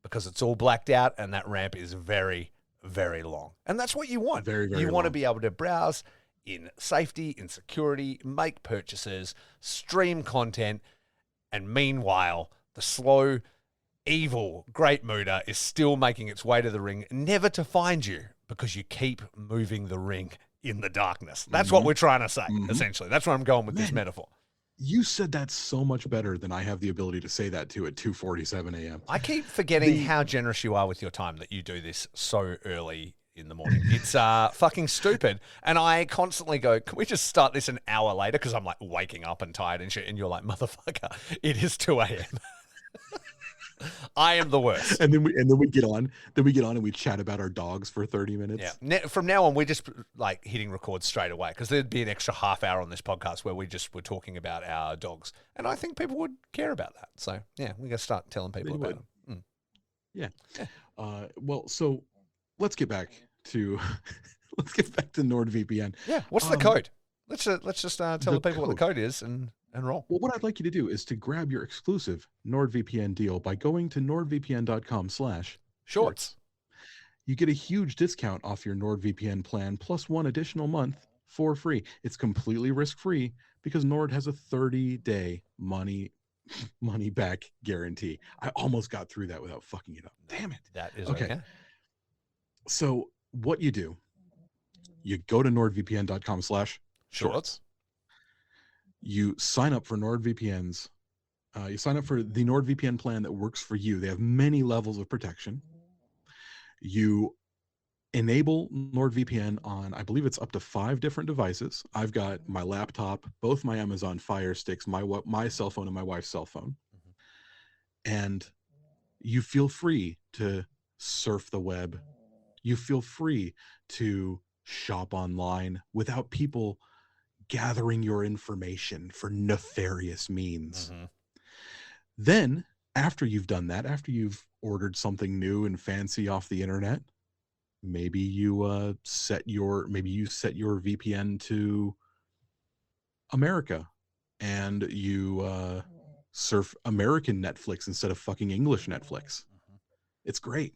because it's all blacked out and that ramp is very, very long. And that's what you want. Very, very You want to long. be able to browse in safety, in security, make purchases, stream content, and meanwhile, the slow, evil Great Muda is still making its way to the ring, never to find you, because you keep moving the ring in the darkness. That's what we're trying to say, essentially. That's where I'm going with this metaphor. You said that so much better than I have the ability to say that to at 2:47 a.m. I keep forgetting how generous you are with your time, that you do this so early in the morning. It's fucking stupid. And I constantly go, can we just start this an hour later? Because I'm like waking up and tired and shit. And you're like, motherfucker, it is 2 a.m. I am the worst. And then we get on. And we chat about our dogs for 30 minutes. Yeah. From now on, we're just like hitting record straight away, because there'd be an extra half hour on this podcast where we just were talking about our dogs. And I think people would care about that. So, yeah, we're going to start telling people about them. Yeah. Well, so let's get back to NordVPN. Yeah. What's the code? Let's just tell the people what the code is and roll. Well, what I'd like you to do is to grab your exclusive NordVPN deal by going to nordvpn.com/shorts. You get a huge discount off your NordVPN plan plus one additional month for free. It's completely risk-free because Nord has a 30-day money back guarantee. I almost got through that without fucking it up. Damn it. That is okay. So what you do, you go to nordvpn.com/shorts. You sign up for NordVPN's. You sign up for the NordVPN plan that works for you. They have many levels of protection. You enable NordVPN on, I believe it's up to 5 different devices. I've got my laptop, both my Amazon Fire Sticks, my cell phone, and my wife's cell phone. And you feel free to surf the web. You feel free to shop online without people gathering your information for nefarious means. Then, after you've done that, after you've ordered something new and fancy off the internet, maybe you set your VPN to America and you surf American Netflix instead of fucking English Netflix. Mhm. It's great.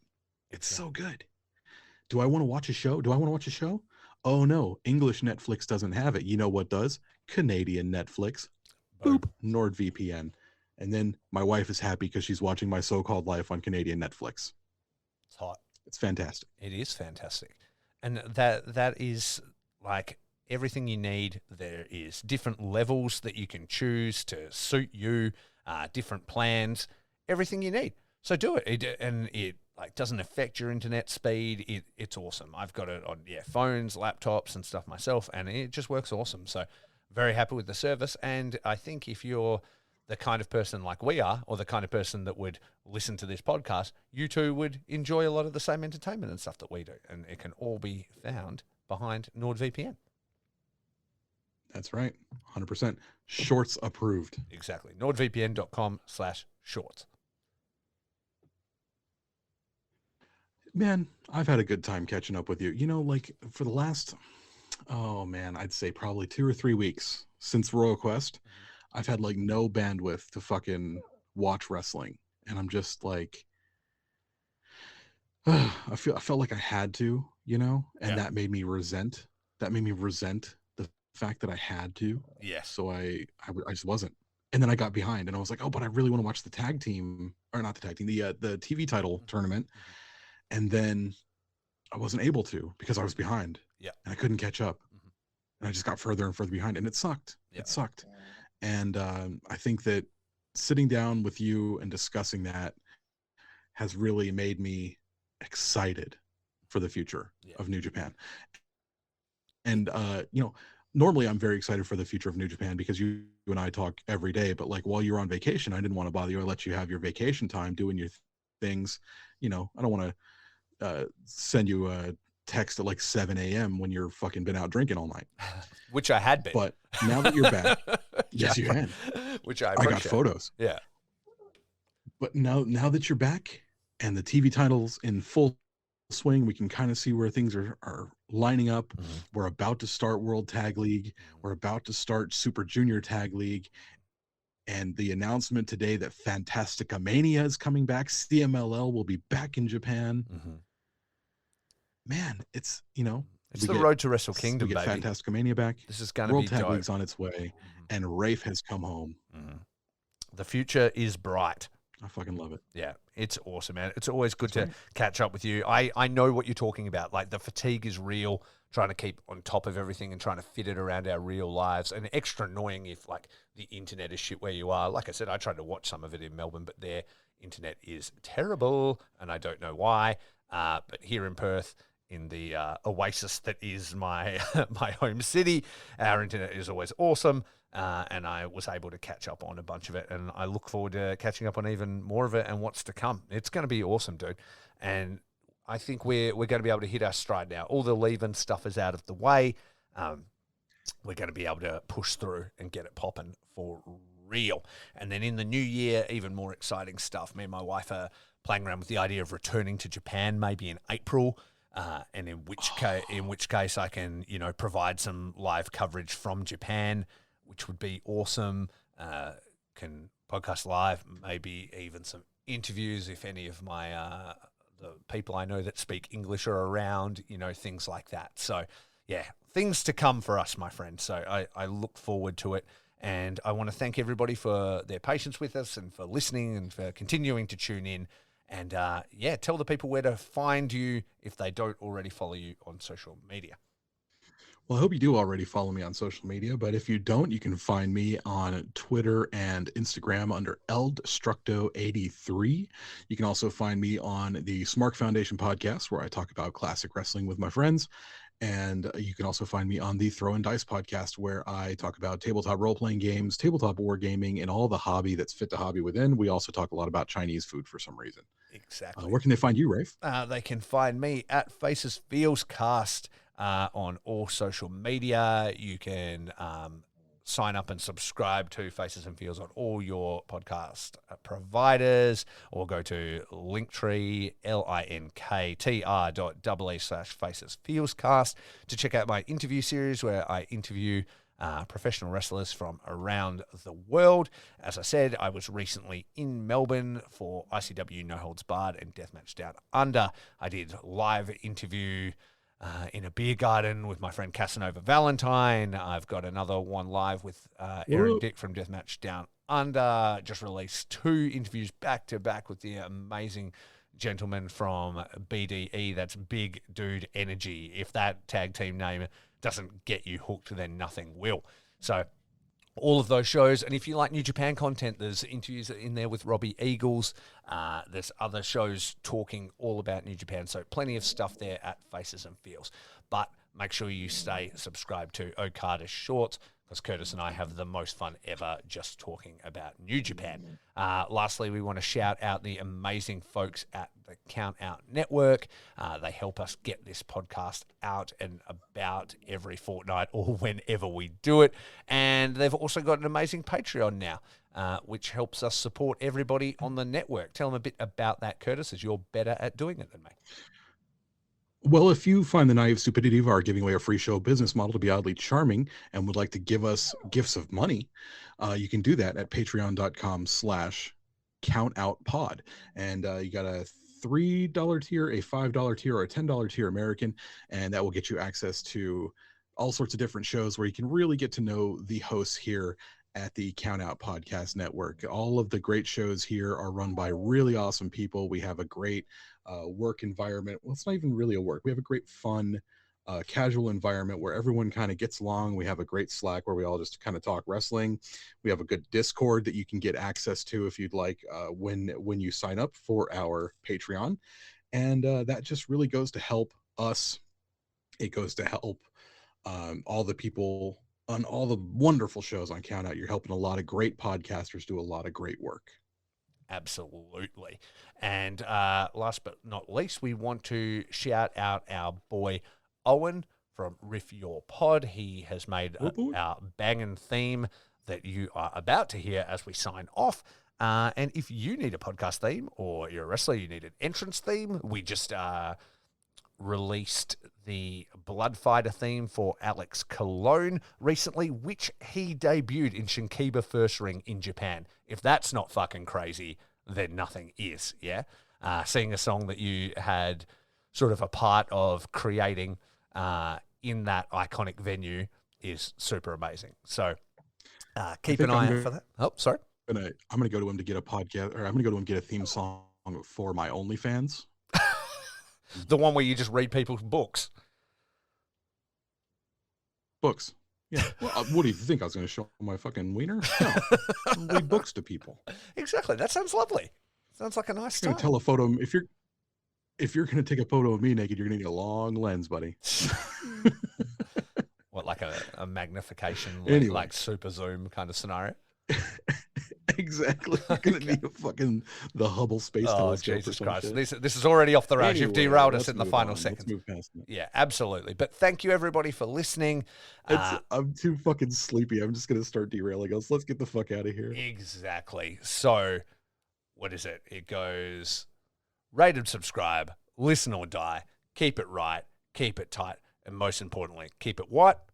It's It's so good. Do I want to watch a show? Do I want to watch a show? Oh no, English Netflix doesn't have it. You know what does? Canadian Netflix. boom. Boop, NordVPN. And then my wife is happy because she's watching my so-called life on Canadian Netflix. It's hot. It's fantastic. It is fantastic. And that is like everything you need. There is different levels that you can choose to suit you, different plans, everything you need. So do it. And it like doesn't affect your internet speed. It's awesome. I've got it on phones, laptops and stuff myself, and it just works awesome. So very happy with the service. And I think if you're the kind of person like we are, or the kind of person that would listen to this podcast, you too would enjoy a lot of the same entertainment and stuff that we do. And it can all be found behind NordVPN. That's right. 100%. Shorts approved. Exactly. NordVPN.com/shorts. Man, I've had a good time catching up with you. You know, like for the last, oh man, I'd say probably 2 or 3 weeks since Royal Quest, I've had like no bandwidth to fucking watch wrestling. And I'm just like, I felt like I had to, you know, and Yeah. that made me resent. That made me resent the fact that I had to. Yes. So I just wasn't. And then I got behind, and I was like, oh, but I really want to watch the tag team, or not the tag team, the TV title tournament. And then I wasn't able to because I was behind. Yeah. And I couldn't catch up. And I just got further and further behind, and it sucked. Yeah. It sucked. And I think that sitting down with you and discussing that has really made me excited for the future of New Japan. And you know, normally I'm very excited for the future of New Japan because you and I talk every day, but like while you're on vacation, I didn't want to bother you. I let you have your vacation time doing your things. You know, I don't want to send you a text at like 7 a.m. when you're fucking been out drinking all night. Which I had been. But now that you're back, yes, you had. Which I got photos. Yeah. But now that you're back and the TV title's in full swing, we can kind of see where things are lining up. We're about to start World Tag League. We're about to start Super Junior Tag League. And the announcement today that Fantastica Mania is coming back. CMLL will be back in Japan. Man, it's, you know, it's the road to Wrestle Kingdom, we get baby. Fantastica Mania back. This is going to be World Tag dope. League's on its way, and Raffe has come home. The future is bright. I fucking love it. Yeah, it's awesome, man. It's always good to catch up with you. I know what you're talking about. Like, the fatigue is real, trying to keep on top of everything and trying to fit it around our real lives. And extra annoying if, like, the internet is shit where you are. Like I said, I tried to watch some of it in Melbourne, but their internet is terrible, and I don't know why. But here in Perth, in the oasis that is my my home city, our internet is always awesome. And I was able to catch up on a bunch of it, and I look forward to catching up on even more of it and what's to come. It's going to be awesome, dude. And I think we're going to be able to hit our stride now. All the leaving stuff is out of the way. We're going to be able to push through and get it popping for real. And then in the new year, even more exciting stuff. Me and my wife are playing around with the idea of returning to Japan maybe in April. And in which case I can, you know, provide some live coverage from Japan, which would be awesome. Can podcast live, maybe even some interviews if any of my the people I know that speak English are around, you know, things like that. So, yeah, things to come for us, my friend. So I look forward to it. And I want to thank everybody for their patience with us and for listening and for continuing to tune in. And, yeah, tell the people where to find you if they don't already follow you on social media. Well, I hope you do already follow me on social media, but if you don't, you can find me on Twitter and Instagram under Eldstructo83. You can also find me on the Smart Foundation podcast, where I talk about classic wrestling with my friends. And you can also find me on the Throw and Dice podcast, where I talk about tabletop role-playing games, tabletop wargaming, and all the hobby that's fit to hobby within. We also talk a lot about Chinese food for some reason. Exactly. Where can they find you, Rafe? They can find me at Faces Feels Cast on all social media. You can sign up and subscribe to Faces and Feels on all your podcast providers, or go to Linktree, linktr.ee/Faces Feels Cast to check out my interview series, where I interview professional wrestlers from around the world. As I said, I was recently in Melbourne for ICW No Holds Barred and Deathmatch Down Under. I did live interview in a beer garden with my friend Casanova Valentine. I've got another one live with Aaron Dick from Deathmatch Down Under. Just released 2 interviews back to back with the amazing gentleman from BDE. That's Big Dude Energy. If that tag team name doesn't get you hooked, then nothing will. So all of those shows. And if you like New Japan content, there's interviews in there with Robbie Eagles. There's other shows talking all about New Japan. So plenty of stuff there at Faces and Feels. But make sure you stay subscribed to Okada Shorts, because Curtis and I have the most fun ever just talking about New Japan. Lastly, we want to shout out the amazing folks at the Count Out Network. They help us get this podcast out and about every fortnight or whenever we do it. And they've also got an amazing Patreon now, which helps us support everybody on the network. Tell them a bit about that, Curtis, as you're better at doing it than me. Well, if you find the naive stupidity of our giving away a free show business model to be oddly charming and would like to give us gifts of money, you can do that at patreon.com/countoutpod. And you got a $3 tier, a $5 tier, or a $10 tier American, and that will get you access to all sorts of different shows where you can really get to know the hosts here at the Count Out Podcast Network. All of the great shows here are run by really awesome people. We have a great work environment. Well, it's not even really a work. We have a great fun, casual environment where everyone kind of gets along. We have a great Slack where we all just kind of talk wrestling. We have a good Discord that you can get access to if you'd like when you sign up for our Patreon. And that just really goes to help us. It goes to help all the people on all the wonderful shows on Count Out. You're helping a lot of great podcasters do a lot of great work. Absolutely. And last but not least, we want to shout out our boy Owen from Riff Your Pod. He has made our banging theme that you are about to hear as we sign off. And if you need a podcast theme or you're a wrestler, you need an entrance theme, we just released the Blood Fighter theme for Alex Cologne recently, which he debuted in Shinkiba First Ring in Japan. If that's not fucking crazy, then nothing is, yeah? Seeing a song that you had sort of a part of creating in that iconic venue is super amazing. So keep an eye out for that. Oh, sorry. I'm going to go to him to get a podcast, or I'm going to go to him to get a theme song for my OnlyFans. The one where you just read people's books. Books. Yeah. Well, what do you think? I was going to show my fucking wiener? No. Read books to people. Exactly. That sounds lovely. Sounds like a nice time. Tell a photo. If you're going to take a photo of me naked, you're going to need a long lens, buddy. What, like a magnification, anyway. like super zoom kind of scenario? Exactly. You're going to need the Hubble Space Telescope. Jesus Christ. This is already off the rails. Anyway, You've derailed us in the final seconds. seconds. Let's move past that. Yeah, absolutely. But thank you, everybody, for listening. I'm too fucking sleepy. I'm just going to start derailing us. Let's get the fuck out of here. Exactly. So, what is it? It goes rate and subscribe, listen or die, keep it right, keep it tight, and most importantly, keep it what?